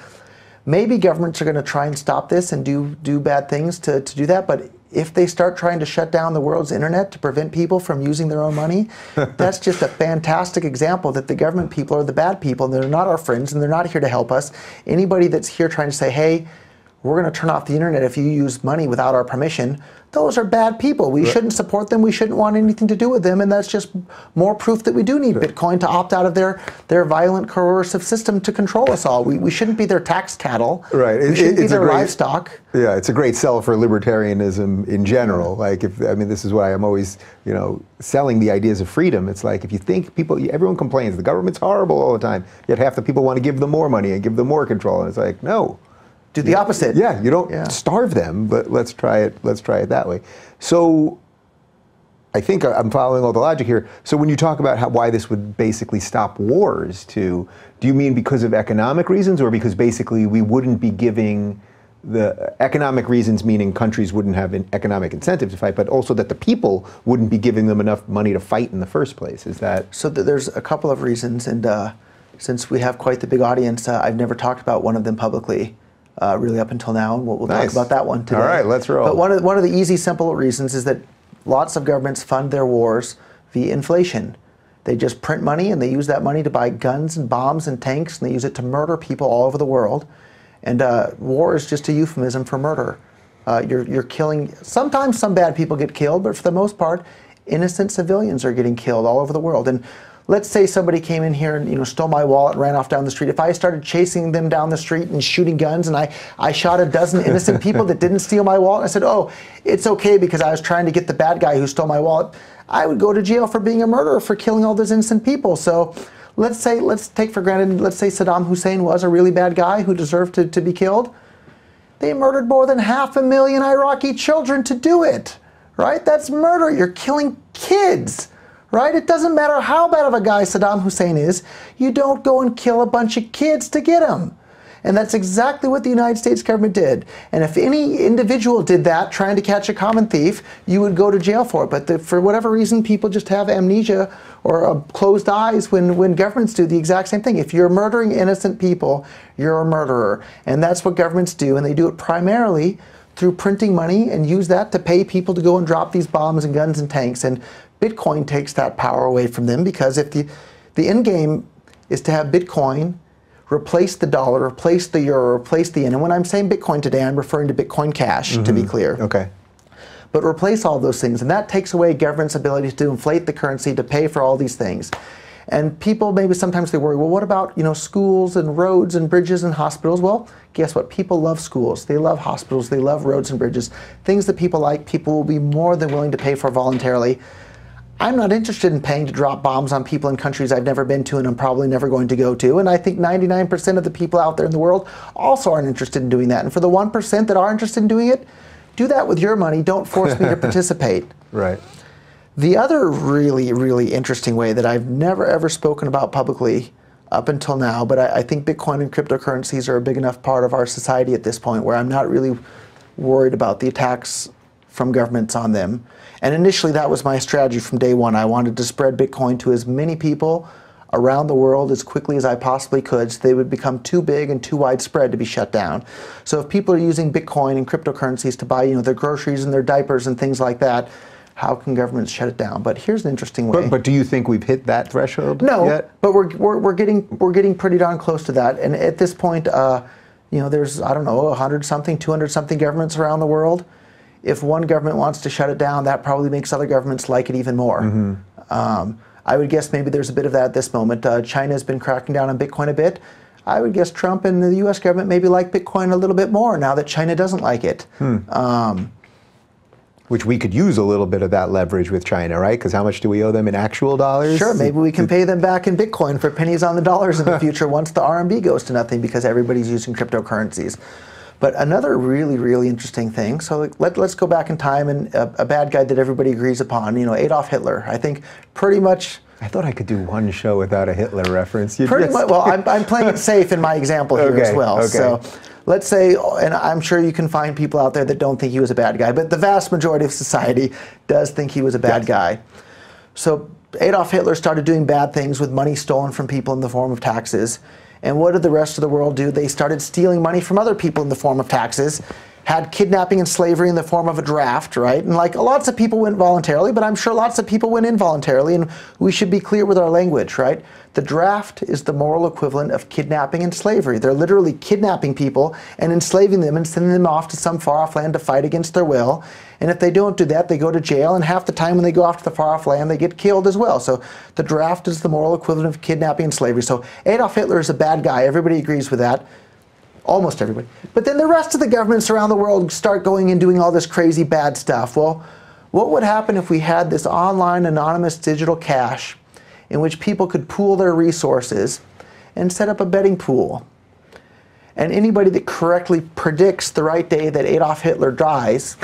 maybe governments are going to try and stop this and do bad things to do that. But if they start trying to shut down the world's internet to prevent people from using their own money, that's just a fantastic example that the government people are the bad people, and they're not our friends, and they're not here to help us. Anybody that's here trying to say, hey, we're going to turn off the internet if you use money without our permission, those are bad people. We shouldn't support them. We shouldn't want anything to do with them. And that's just more proof that we do need Bitcoin to opt out of their violent, coercive system to control us all. We shouldn't be their tax cattle. Right. We shouldn't be their livestock. Yeah, it's a great sell for libertarianism in general. Like, this is why I'm always, selling the ideas of freedom. It's like, if you think everyone complains, the government's horrible all the time, yet half the people want to give them more money and give them more control. And it's like, no. Do the opposite. Yeah, you don't starve them, but let's try it that way. So I think I'm following all the logic here. So when you talk about why this would basically stop wars do you mean because of economic reasons, or because basically we wouldn't be giving the economic reasons, meaning countries wouldn't have an economic incentive to fight, but also that the people wouldn't be giving them enough money to fight in the first place? Is that? So there's a couple of reasons, and since we have quite the big audience, I've never talked about one of them publicly. Really up until now, and we'll talk about that one today. All right, let's roll. But one of the easy, simple reasons is that lots of governments fund their wars via inflation. They just print money, and they use that money to buy guns and bombs and tanks, and they use it to murder people all over the world. And war is just a euphemism for murder. You're killing. Sometimes some bad people get killed, but for the most part, innocent civilians are getting killed all over the world. And let's say somebody came in here and stole my wallet and ran off down the street. If I started chasing them down the street and shooting guns, and I shot a dozen innocent people that didn't steal my wallet, and I said, oh, it's okay because I was trying to get the bad guy who stole my wallet, I would go to jail for being a murderer for killing all those innocent people. So let's take for granted, let's say Saddam Hussein was a really bad guy who deserved to be killed. They murdered more than 500,000 Iraqi children to do it, right? That's murder. You're killing kids. Right? It doesn't matter how bad of a guy Saddam Hussein is, you don't go and kill a bunch of kids to get him. And that's exactly what the United States government did. And if any individual did that, trying to catch a common thief, you would go to jail for it. But for whatever reason, people just have amnesia or closed eyes when governments do the exact same thing. If you're murdering innocent people, you're a murderer. And that's what governments do, and they do it primarily through printing money and use that to pay people to go and drop these bombs and guns and tanks. And Bitcoin takes that power away from them, because if the end game is to have Bitcoin replace the dollar, replace the euro, replace the yen. And when I'm saying Bitcoin today, I'm referring to Bitcoin Cash, to be clear. Okay. But replace all those things, and that takes away government's ability to inflate the currency to pay for all these things. And people maybe sometimes they worry, well, what about schools and roads and bridges and hospitals? Well, guess what? People love schools. They love hospitals. They love roads and bridges. Things that people like, people will be more than willing to pay for voluntarily. I'm not interested in paying to drop bombs on people in countries I've never been to and I'm probably never going to go to. And I think 99% of the people out there in the world also aren't interested in doing that. And for the 1% that are interested in doing it, do that with your money. Don't force me to participate. Right. The other really, really interesting way that I've never ever spoken about publicly, up until now, but I think Bitcoin and cryptocurrencies are a big enough part of our society at this point where I'm not really worried about the attacks from governments on them. And initially that was my strategy from day one. I wanted to spread Bitcoin to as many people around the world as quickly as I possibly could so they would become too big and too widespread to be shut down. So if people are using Bitcoin and cryptocurrencies to buy their groceries and their diapers and things like that, how can governments shut it down? But here's an interesting way. But do you think we've hit that threshold yet? But we're getting pretty darn close to that. And at this point, there's, I don't know, 100-something, 200-something governments around the world. If one government wants to shut it down, that probably makes other governments like it even more. Mm-hmm. I would guess maybe there's a bit of that at this moment. China's been cracking down on Bitcoin a bit. I would guess Trump and the U.S. government maybe like Bitcoin a little bit more now that China doesn't like it. Which we could use a little bit of that leverage with China, right? Because how much do we owe them in actual dollars? Sure, maybe we can pay them back in Bitcoin for pennies on the dollars in the future once the RMB goes to nothing because everybody's using cryptocurrencies. But another really, really interesting thing, so let's go back in time, and a bad guy that everybody agrees upon, Adolf Hitler. I think pretty much... I thought I could do one show without a Hitler reference. Pretty much, well, I'm playing it safe in my example here as well. Okay. So let's say, and I'm sure you can find people out there that don't think he was a bad guy, but the vast majority of society does think he was a bad guy. So Adolf Hitler started doing bad things with money stolen from people in the form of taxes. And what did the rest of the world do? They started stealing money from other people in the form of taxes, had kidnapping and slavery in the form of a draft, right? And lots of people went voluntarily, but I'm sure lots of people went involuntarily, and we should be clear with our language, right? The draft is the moral equivalent of kidnapping and slavery. They're literally kidnapping people and enslaving them and sending them off to some far-off land to fight against their will. And if they don't do that, they go to jail, and half the time when they go off to the far-off land, they get killed as well. So the draft is the moral equivalent of kidnapping and slavery. So Adolf Hitler is a bad guy. Everybody agrees with that. Almost everybody. But then the rest of the governments around the world start going and doing all this crazy bad stuff. Well, what would happen if we had this online anonymous digital cash in which people could pool their resources and set up a betting pool? And anybody that correctly predicts the right day that Adolf Hitler dies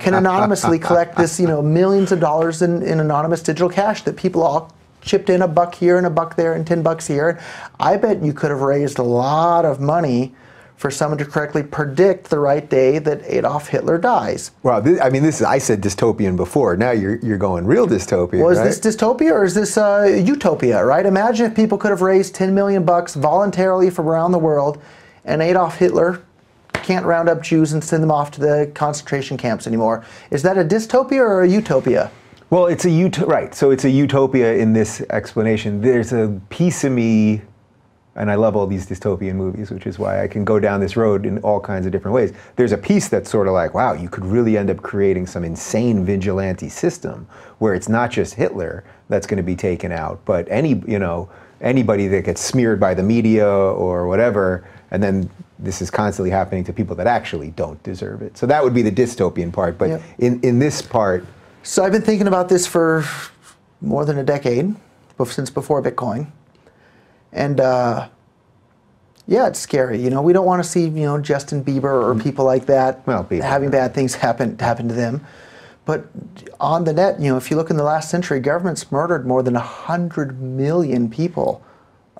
can anonymously collect this, millions of dollars in anonymous digital cash that people all chipped in $1 here and $1 there and $10 here. I bet you could have raised a lot of money for someone to correctly predict the right day that Adolf Hitler dies. Well, I said dystopian before. Now you're going real dystopian. Well, is right? this dystopia or is this utopia, right? Imagine if people could have raised 10 million bucks voluntarily from around the world, and Adolf Hitler can't round up Jews and send them off to the concentration camps anymore. Is that a dystopia or a utopia? Well, it's a right. So it's a utopia in this explanation. There's a piece of me, and I love all these dystopian movies, which is why I can go down this road in all kinds of different ways. There's a piece that's sort of like, wow, you could really end up creating some insane vigilante system where it's not just Hitler that's going to be taken out, but anybody that gets smeared by the media or whatever, and then this is constantly happening to people that actually don't deserve it. So that would be the dystopian part. But in this part, so I've been thinking about this for more than a decade, since before Bitcoin. And yeah, it's scary. We don't want to see, Justin Bieber or people like that having bad things happen to them. But on the net, if you look in the last century, governments murdered more than 100 million people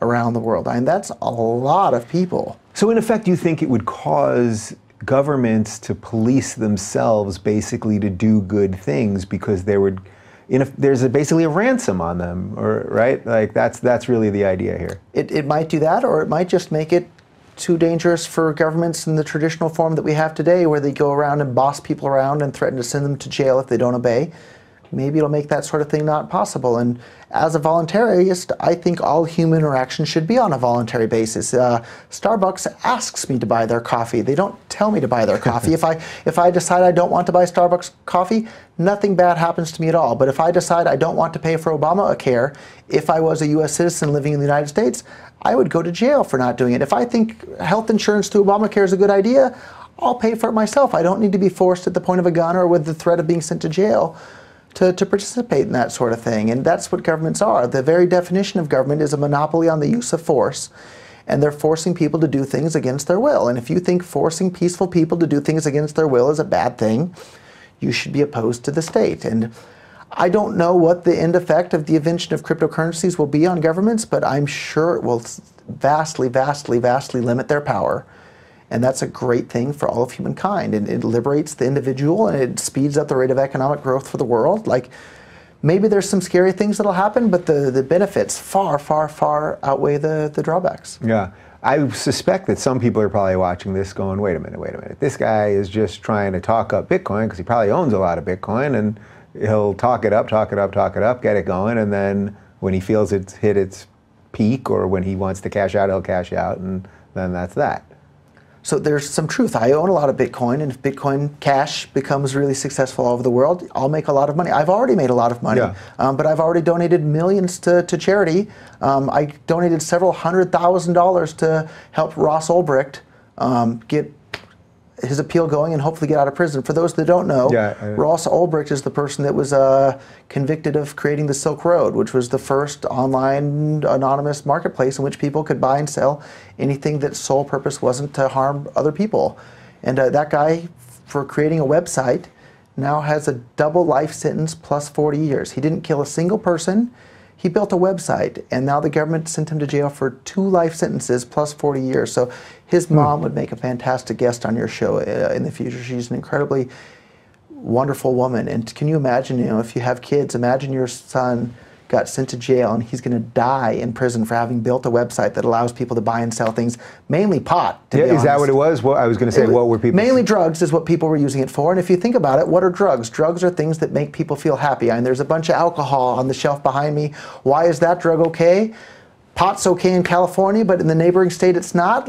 around the world. I mean, that's a lot of people. So in effect, you think it would cause governments to police themselves basically to do good things because there's basically a ransom on them, right? That's really the idea here. It might do that, or it might just make it too dangerous for governments in the traditional form that we have today, where they go around and boss people around and threaten to send them to jail if they don't obey. Maybe it'll make that sort of thing not possible. And as a voluntarist, I think all human interaction should be on a voluntary basis. Starbucks asks me to buy their coffee. They don't tell me to buy their coffee. If I decide I don't want to buy Starbucks coffee, nothing bad happens to me at all. But if I decide I don't want to pay for Obamacare, if I was a U.S. citizen living in the United States, I would go to jail for not doing it. If I think health insurance through Obamacare is a good idea, I'll pay for it myself. I don't need to be forced at the point of a gun or with the threat of being sent to jail to participate in that sort of thing. And that's what governments are. The very definition of government is a monopoly on the use of force. And they're forcing people to do things against their will. And if you think forcing peaceful people to do things against their will is a bad thing, you should be opposed to the state. And I don't know what the end effect of the invention of cryptocurrencies will be on governments, but I'm sure it will vastly, vastly, vastly limit their power. And that's a great thing for all of humankind. And it liberates the individual, and it speeds up the rate of economic growth for the world. Like, maybe there's some scary things that'll happen, but the benefits far, far, far outweigh the drawbacks. Yeah. I suspect that some people are probably watching this going, wait a minute. This guy is just trying to talk up Bitcoin because he probably owns a lot of Bitcoin, and he'll talk it up, get it going, and then when he feels it's hit its peak or when he wants to cash out, he'll cash out, and then that's that. So there's some truth. I own a lot of Bitcoin, and if Bitcoin Cash becomes really successful all over the world, I'll make a lot of money. I've already made a lot of money, but I've already donated millions to charity. I donated several $100,000 to help Ross Ulbricht get his appeal going and hopefully get out of prison. For those that don't know, Ross Ulbricht is the person that was convicted of creating the Silk Road, which was the first online anonymous marketplace in which people could buy and sell anything that sole purpose wasn't to harm other people. And that guy, for creating a website, now has a double life sentence plus 40 years. He didn't kill a single person. He built a website, and now the government sent him to jail for 2 life sentences plus 40 years. So his mom would make a fantastic guest on your show in the future. She's an incredibly wonderful woman. And can you imagine, if you have kids, imagine your son got sent to jail and he's going to die in prison for having built a website that allows people to buy and sell things, mainly pot. Is that what it was? Well, I was going to say, what were people? Mainly drugs is what people were using it for. And if you think about it, what are drugs? Drugs are things that make people feel happy. And there's a bunch of alcohol on the shelf behind me. Why is that drug okay? Pot's okay in California, but in the neighboring state it's not?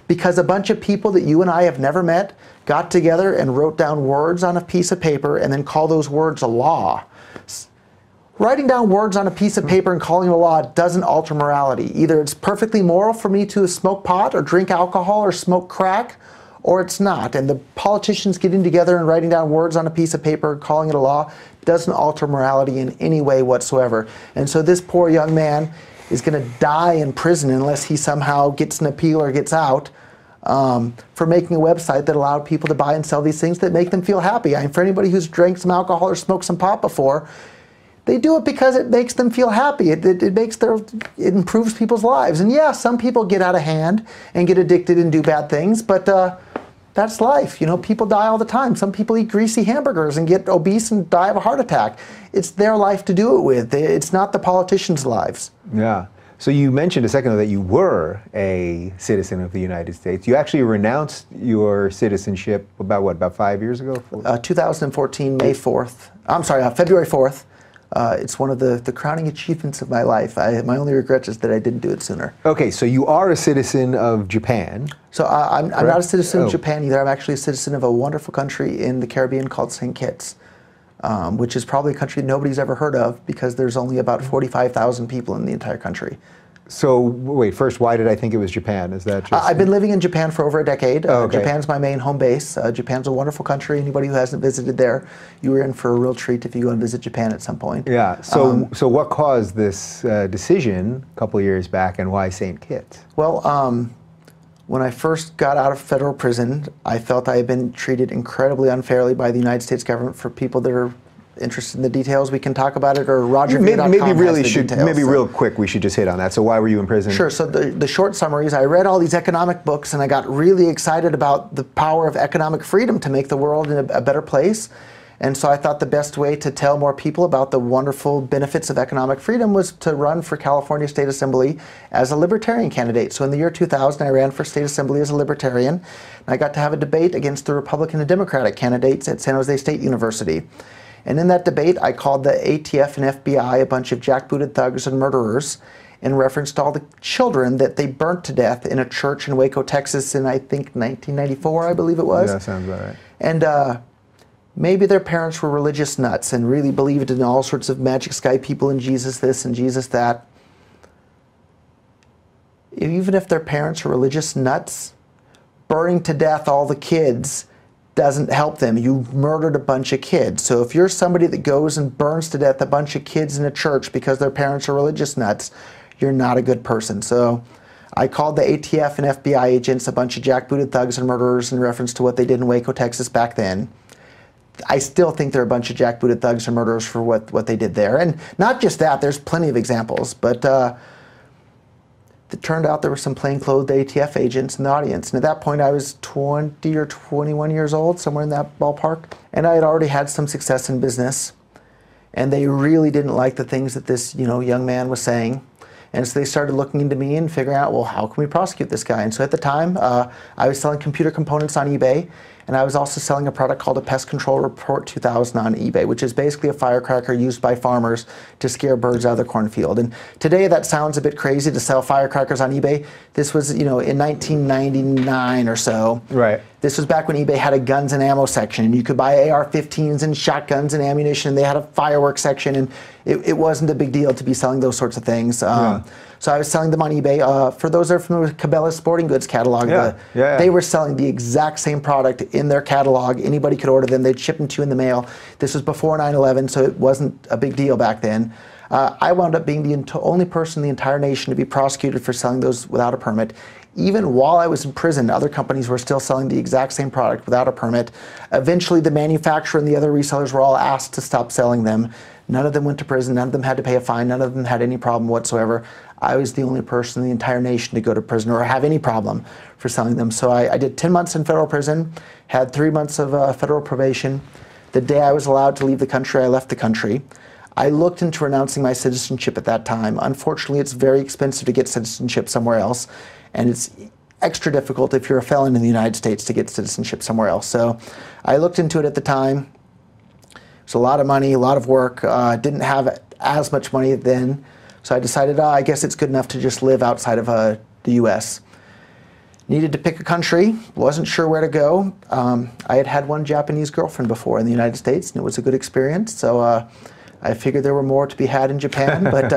Because a bunch of people that you and I have never met got together and wrote down words on a piece of paper and then call those words a law. Writing down words on a piece of paper and calling it a law doesn't alter morality. Either it's perfectly moral for me to smoke pot or drink alcohol or smoke crack, or it's not. And the politicians getting together and writing down words on a piece of paper and calling it a law doesn't alter morality in any way whatsoever. And so this poor young man is going to die in prison unless he somehow gets an appeal or gets out for making a website that allowed people to buy and sell these things that make them feel happy. For anybody who's drank some alcohol or smoked some pot before, they do it because it makes them feel happy. It improves people's lives. And yeah, some people get out of hand and get addicted and do bad things, but that's life. People die all the time. Some people eat greasy hamburgers and get obese and die of a heart attack. It's their life to do it with. It's not the politicians' lives. Yeah. So you mentioned a second ago that you were a citizen of the United States. You actually renounced your citizenship about 5 years ago? 2014, May 4th. I'm sorry, February 4th. It's one of the crowning achievements of my life. My only regret is that I didn't do it sooner. Okay, so you are a citizen of Japan. So I'm not a citizen of Japan either. I'm actually a citizen of a wonderful country in the Caribbean called St. Kitts, which is probably a country nobody's ever heard of because there's only about 45,000 people in the entire country. So wait, first, why did I think it was Japan? Is that just... I've been living in Japan for over a decade. Okay. Japan's my main home base. Japan's a wonderful country. Anybody who hasn't visited there, you are in for a real treat if you go and visit Japan at some point. Yeah, so what caused this decision a couple of years back, and why St. Kitts? Well, when I first got out of federal prison, I felt I had been treated incredibly unfairly by the United States government. For people that are interested in the details, we can talk about it, or RogerVere.com Maybe real quick, we should just hit on that. So why were you in prison? Sure. So the short summary is I read all these economic books and I got really excited about the power of economic freedom to make the world a better place. And so I thought the best way to tell more people about the wonderful benefits of economic freedom was to run for California State Assembly as a libertarian candidate. So in the year 2000, I ran for State Assembly as a libertarian. And I got to have a debate against the Republican and Democratic candidates at San Jose State University. And in that debate, I called the ATF and FBI a bunch of jackbooted thugs and murderers in reference to all the children that they burnt to death in a church in Waco, Texas in, I think, 1994, I believe it was. Yeah, sounds about right. And maybe their parents were religious nuts and really believed in all sorts of magic sky people and Jesus this and Jesus that. Even if their parents are religious nuts, burning to death all the kids doesn't help them. You murdered a bunch of kids. So if you're somebody that goes and burns to death a bunch of kids in a church because their parents are religious nuts, you're not a good person. So I called the ATF and FBI agents a bunch of jackbooted thugs and murderers in reference to what they did in Waco, Texas back then. I still think they're a bunch of jackbooted thugs and murderers for what they did there. And not just that, there's plenty of examples, but it turned out there were some plainclothes ATF agents in the audience. And at that point, I was 20 or 21 years old, somewhere in that ballpark. And I had already had some success in business. And they really didn't like the things that this young man was saying. And so they started looking into me and figuring out, well, how can we prosecute this guy? And so at the time, I was selling computer components on eBay. And I was also selling a product called a Pest Control Report 2000 on eBay, which is basically a firecracker used by farmers to scare birds out of their cornfield. And today that sounds a bit crazy to sell firecrackers on eBay. This was, in 1999 or so. Right. This was back when eBay had a guns and ammo section. You could buy AR-15s and shotguns and ammunition. And they had a fireworks section, and it wasn't a big deal to be selling those sorts of things. So I was selling them on eBay. For those that are familiar with Cabela's Sporting Goods catalog, they were selling the exact same product in their catalog. Anybody could order them. They'd ship them to you in the mail. This was before 9/11, so it wasn't a big deal back then. I wound up being the only person in the entire nation to be prosecuted for selling those without a permit. Even while I was in prison, other companies were still selling the exact same product without a permit. Eventually, the manufacturer and the other resellers were all asked to stop selling them. None of them went to prison. None of them had to pay a fine. None of them had any problem whatsoever. I was the only person in the entire nation to go to prison or have any problem for selling them. So I did 10 months in federal prison, had 3 months of federal probation. The day I was allowed to leave the country, I left the country. I looked into renouncing my citizenship at that time. Unfortunately, it's very expensive to get citizenship somewhere else, and it's extra difficult if you're a felon in the United States to get citizenship somewhere else. So I looked into it at the time. It was a lot of money, a lot of work. Didn't have as much money then, so I decided, I guess it's good enough to just live outside of the U.S. Needed to pick a country, wasn't sure where to go. I had one Japanese girlfriend before in the United States, and it was a good experience. So I figured there were more to be had in Japan, but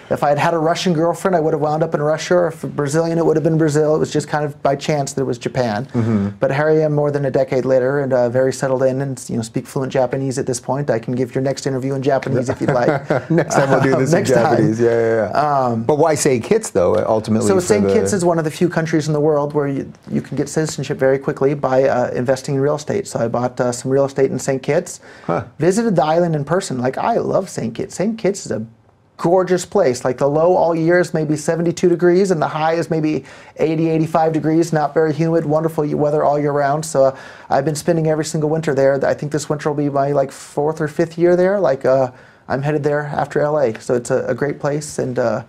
if I had had a Russian girlfriend, I would have wound up in Russia, or if a Brazilian, it would have been Brazil. It was just kind of by chance that it was Japan. But here I am more than a decade later, and very settled in, and speak fluent Japanese at this point. I can give your next interview in Japanese if you'd like. Next time we'll do this in Japanese. But why St. Kitts, though, ultimately? So St. Kitts is one of the few countries in the world where you can get citizenship very quickly by investing in real estate. So I bought some real estate in St. Kitts, visited the island in person. Like, I love St. Kitts. St. Kitts is a gorgeous place. Like, the low all year is maybe 72 degrees, and the high is maybe 80, 85 degrees, not very humid, wonderful weather all year round. So I've been spending every single winter there. I think this winter will be my 4th or 5th year there. I'm headed there after LA. So it's a great place, and go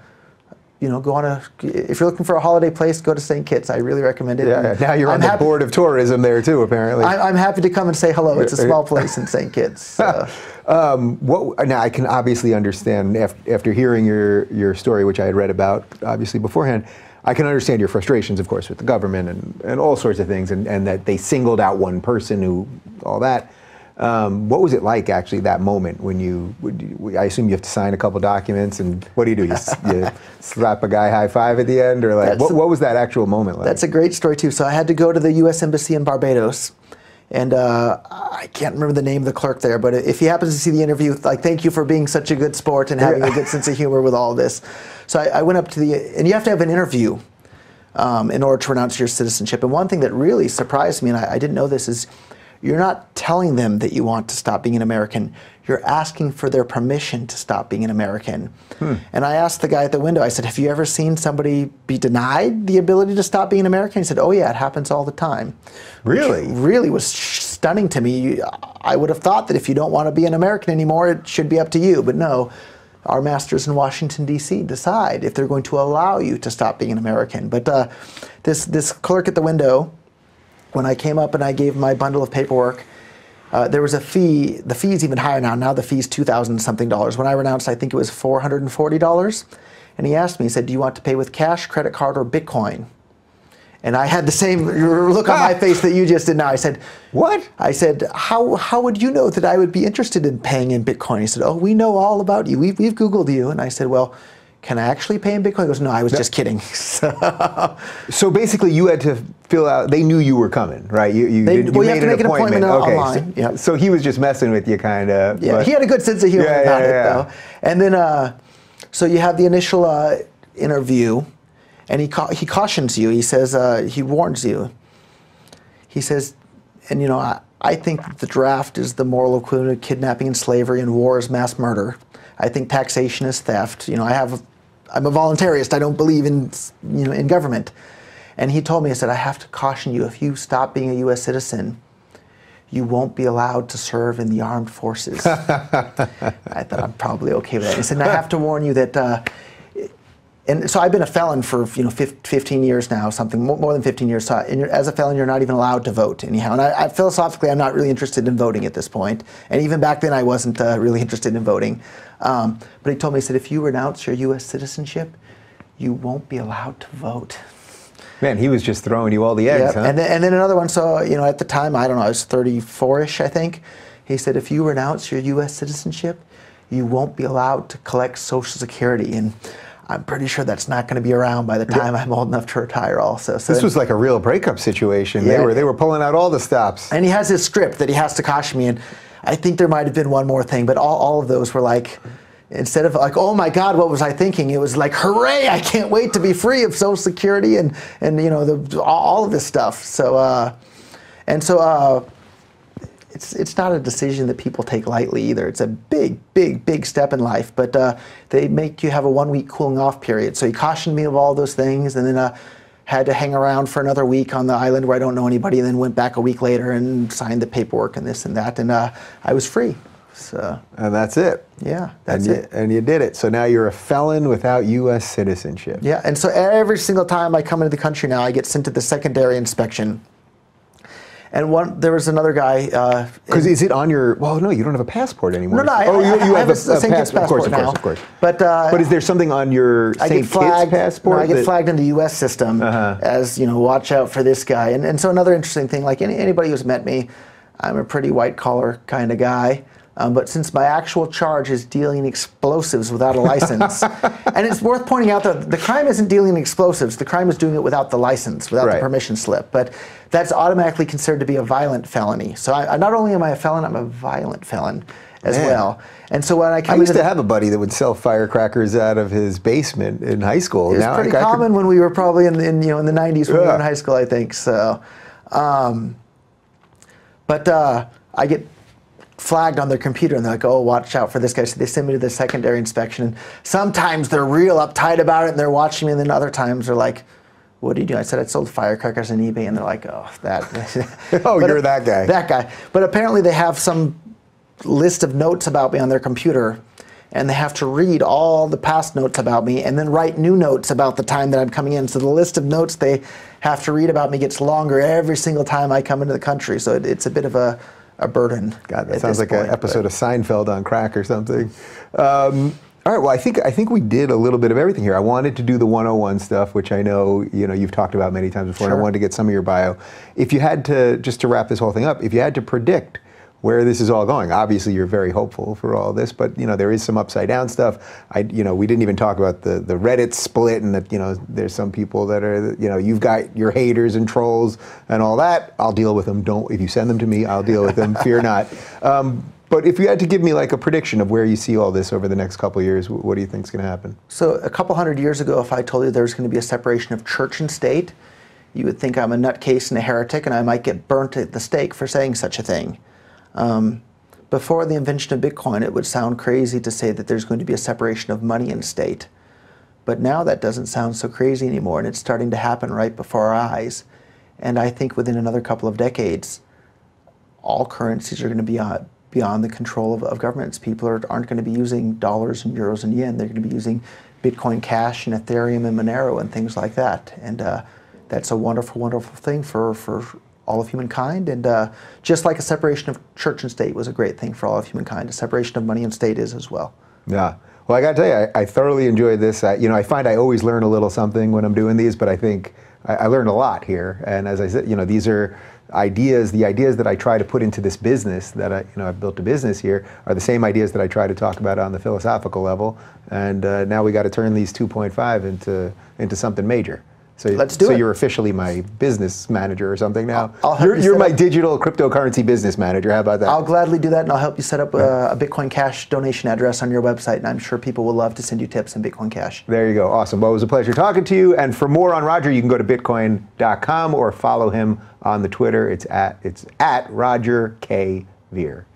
on if you're looking for a holiday place, go to St. Kitts. I really recommend it. Now you're on the board of tourism there too, apparently. I'm happy to come and say hello. It's a small place in St. Kitts. So. Now I can obviously understand after hearing your story, which I had read about obviously beforehand. I can understand your frustrations, of course, with the government and all sorts of things, and that they singled out one person all that. What was it like, actually, that moment when I assume you have to sign a couple documents, and what do? You slap a guy high five at the end, or what was that actual moment like? That's a great story too. So I had to go to the U.S. Embassy in Barbados, and I can't remember the name of the clerk there, but if he happens to see the interview, thank you for being such a good sport and having a good sense of humor with all this. So I went up to and you have to have an interview in order to renounce your citizenship. And one thing that really surprised me, and I didn't know this, is you're not telling them that you want to stop being an American. You're asking for their permission to stop being an American. And I asked the guy at the window, I said, have you ever seen somebody be denied the ability to stop being an American? He said, oh yeah, it happens all the time. Really? Which really was stunning to me. I would have thought that if you don't want to be an American anymore, it should be up to you. But no, our masters in Washington, D.C. decide if they're going to allow you to stop being an American. But this clerk at the window, when I came up and I gave my bundle of paperwork, there was a fee. The fee's even higher now. Now the fee's $2,000 something. When I renounced, I think it was $440. And he asked me, he said, do you want to pay with cash, credit card, or Bitcoin? And I had the same look on my face that you just did now. I said, what? I said, how would you know that I would be interested in paying in Bitcoin? He said, oh, we know all about you. We've Googled you. And I said, well, can I actually pay in Bitcoin? He goes, no, I was just kidding. So basically you had to fill out, they knew you were coming, right? You have to make an appointment online. So he was just messing with you, kind of. Yeah, he had a good sense of humor about it, though. And then, so you have the initial interview, and he cautions you. He says, he warns you. He says, and I think that the draft is the moral equivalent of kidnapping and slavery, and war is mass murder. I think taxation is theft. You know, I'm a voluntarist. I don't believe in, you know, in government. And he told me, he said, I have to caution you, if you stop being a U.S. citizen, you won't be allowed to serve in the armed forces. I thought I'm probably okay with that. He said, and I have to warn you that, and so I've been a felon for 15 years now, something more than 15 years. So as a felon, you're not even allowed to vote anyhow. And I philosophically, I'm not really interested in voting at this point. And even back then, I wasn't really interested in voting. But he told me, he said, if you renounce your U.S. citizenship, you won't be allowed to vote. Man, he was just throwing you all the eggs, huh? And then another one, so, you know, at the time, I don't know, I was 34-ish, I think. He said, if you renounce your U.S. citizenship, you won't be allowed to collect Social Security. And I'm pretty sure that's not going to be around by the time I'm old enough to retire also. So this was like a real breakup situation. Yeah. They were pulling out all the stops. And he has his script that he has to caution me. And I think there might have been one more thing, but all of those were like, instead of like, oh my God, what was I thinking? It was like, hooray, I can't wait to be free of Social Security and you know, all of this stuff. So, it's not a decision that people take lightly either. It's a big, big, big step in life, but they make you have a 1-week cooling off period. So he cautioned me of all those things, and then had to hang around for another week on the island where I don't know anybody, and then went back a week later and signed the paperwork and this and that, and I was free. So, and that's it. Yeah, that's it. And you did it. So now you're a felon without U.S. citizenship. Yeah, and so every single time I come into the country now, I get sent to the secondary inspection. And there was another guy. Because is it on your? Well, no, you don't have a passport anymore. No, you have a St. Kitts passport now. Of course. But is there something on your St. Kitts passport? No, I get flagged in the U.S. system as, you know, watch out for this guy. And so another interesting thing, like anybody who's met me, I'm a pretty white collar kind of guy. But since my actual charge is dealing explosives without a license, and it's worth pointing out that the crime isn't dealing explosives, the crime is doing it without the license, without the permission slip. But that's automatically considered to be a violent felony. So I not only am I a felon, I'm a violent felon as well. And so when I used to have a buddy that would sell firecrackers out of his basement in high school. It was pretty common when we were probably in the 90s when we were in high school, I think. So, I get flagged on their computer, and they're like, oh, watch out for this guy. So they send me to the secondary inspection. And sometimes they're real uptight about it, and they're watching me, and then other times they're like, what do you do? I said, I sold firecrackers on eBay, and they're like, oh, that. Oh, you're that guy. That guy. But apparently they have some list of notes about me on their computer, and they have to read all the past notes about me and then write new notes about the time that I'm coming in. So the list of notes they have to read about me gets longer every single time I come into the country. So it's a bit of a burden. God, that sounds like an episode of Seinfeld on crack or something. All right, well, I think we did a little bit of everything here. I wanted to do the 101 stuff, which I know you've talked about many times before, and I wanted to get some of your bio. If you had to, just to wrap this whole thing up, if you had to predict where this is all going, obviously you're very hopeful for all this, but there is some upside down stuff. We didn't even talk about the Reddit split, and that there's some people that are you've got your haters and trolls and all that. I'll deal with them. If you send them to me, I'll deal with them. Fear not. But if you had to give me like a prediction of where you see all this over the next couple of years, what do you think is going to happen? So a couple hundred years ago, if I told you there was going to be a separation of church and state, you would think I'm a nutcase and a heretic, and I might get burnt at the stake for saying such a thing. Before the invention of Bitcoin, it would sound crazy to say that there's going to be a separation of money and state. But now that doesn't sound so crazy anymore, and it's starting to happen right before our eyes. And I think within another couple of decades, all currencies are going to be beyond the control of governments. People aren't going to be using dollars and euros and yen. They're going to be using Bitcoin Cash and Ethereum and Monero and things like that. And that's a wonderful, wonderful thing for all of humankind. And just like a separation of church and state was a great thing for all of humankind, a separation of money and state is as well. Yeah. Well, I got to tell you, I thoroughly enjoyed this. I find I always learn a little something when I'm doing these, but I think I learned a lot here. And as I said, these are ideas. The ideas that I try to put into this business, that I've built a business here, are the same ideas that I try to talk about on the philosophical level. And now we got to turn these 2.5 into something major. Let's do So it. you're officially my business manager or something now. I'll help you You're set my up- digital cryptocurrency business manager. How about that? I'll gladly do that, and I'll help you set up a Bitcoin Cash donation address on your website, and I'm sure people will love to send you tips in Bitcoin Cash. There you go. Awesome. Well, it was a pleasure talking to you. And for more on Roger, you can go to bitcoin.com or follow him on the Twitter. It's at Roger K. Veer.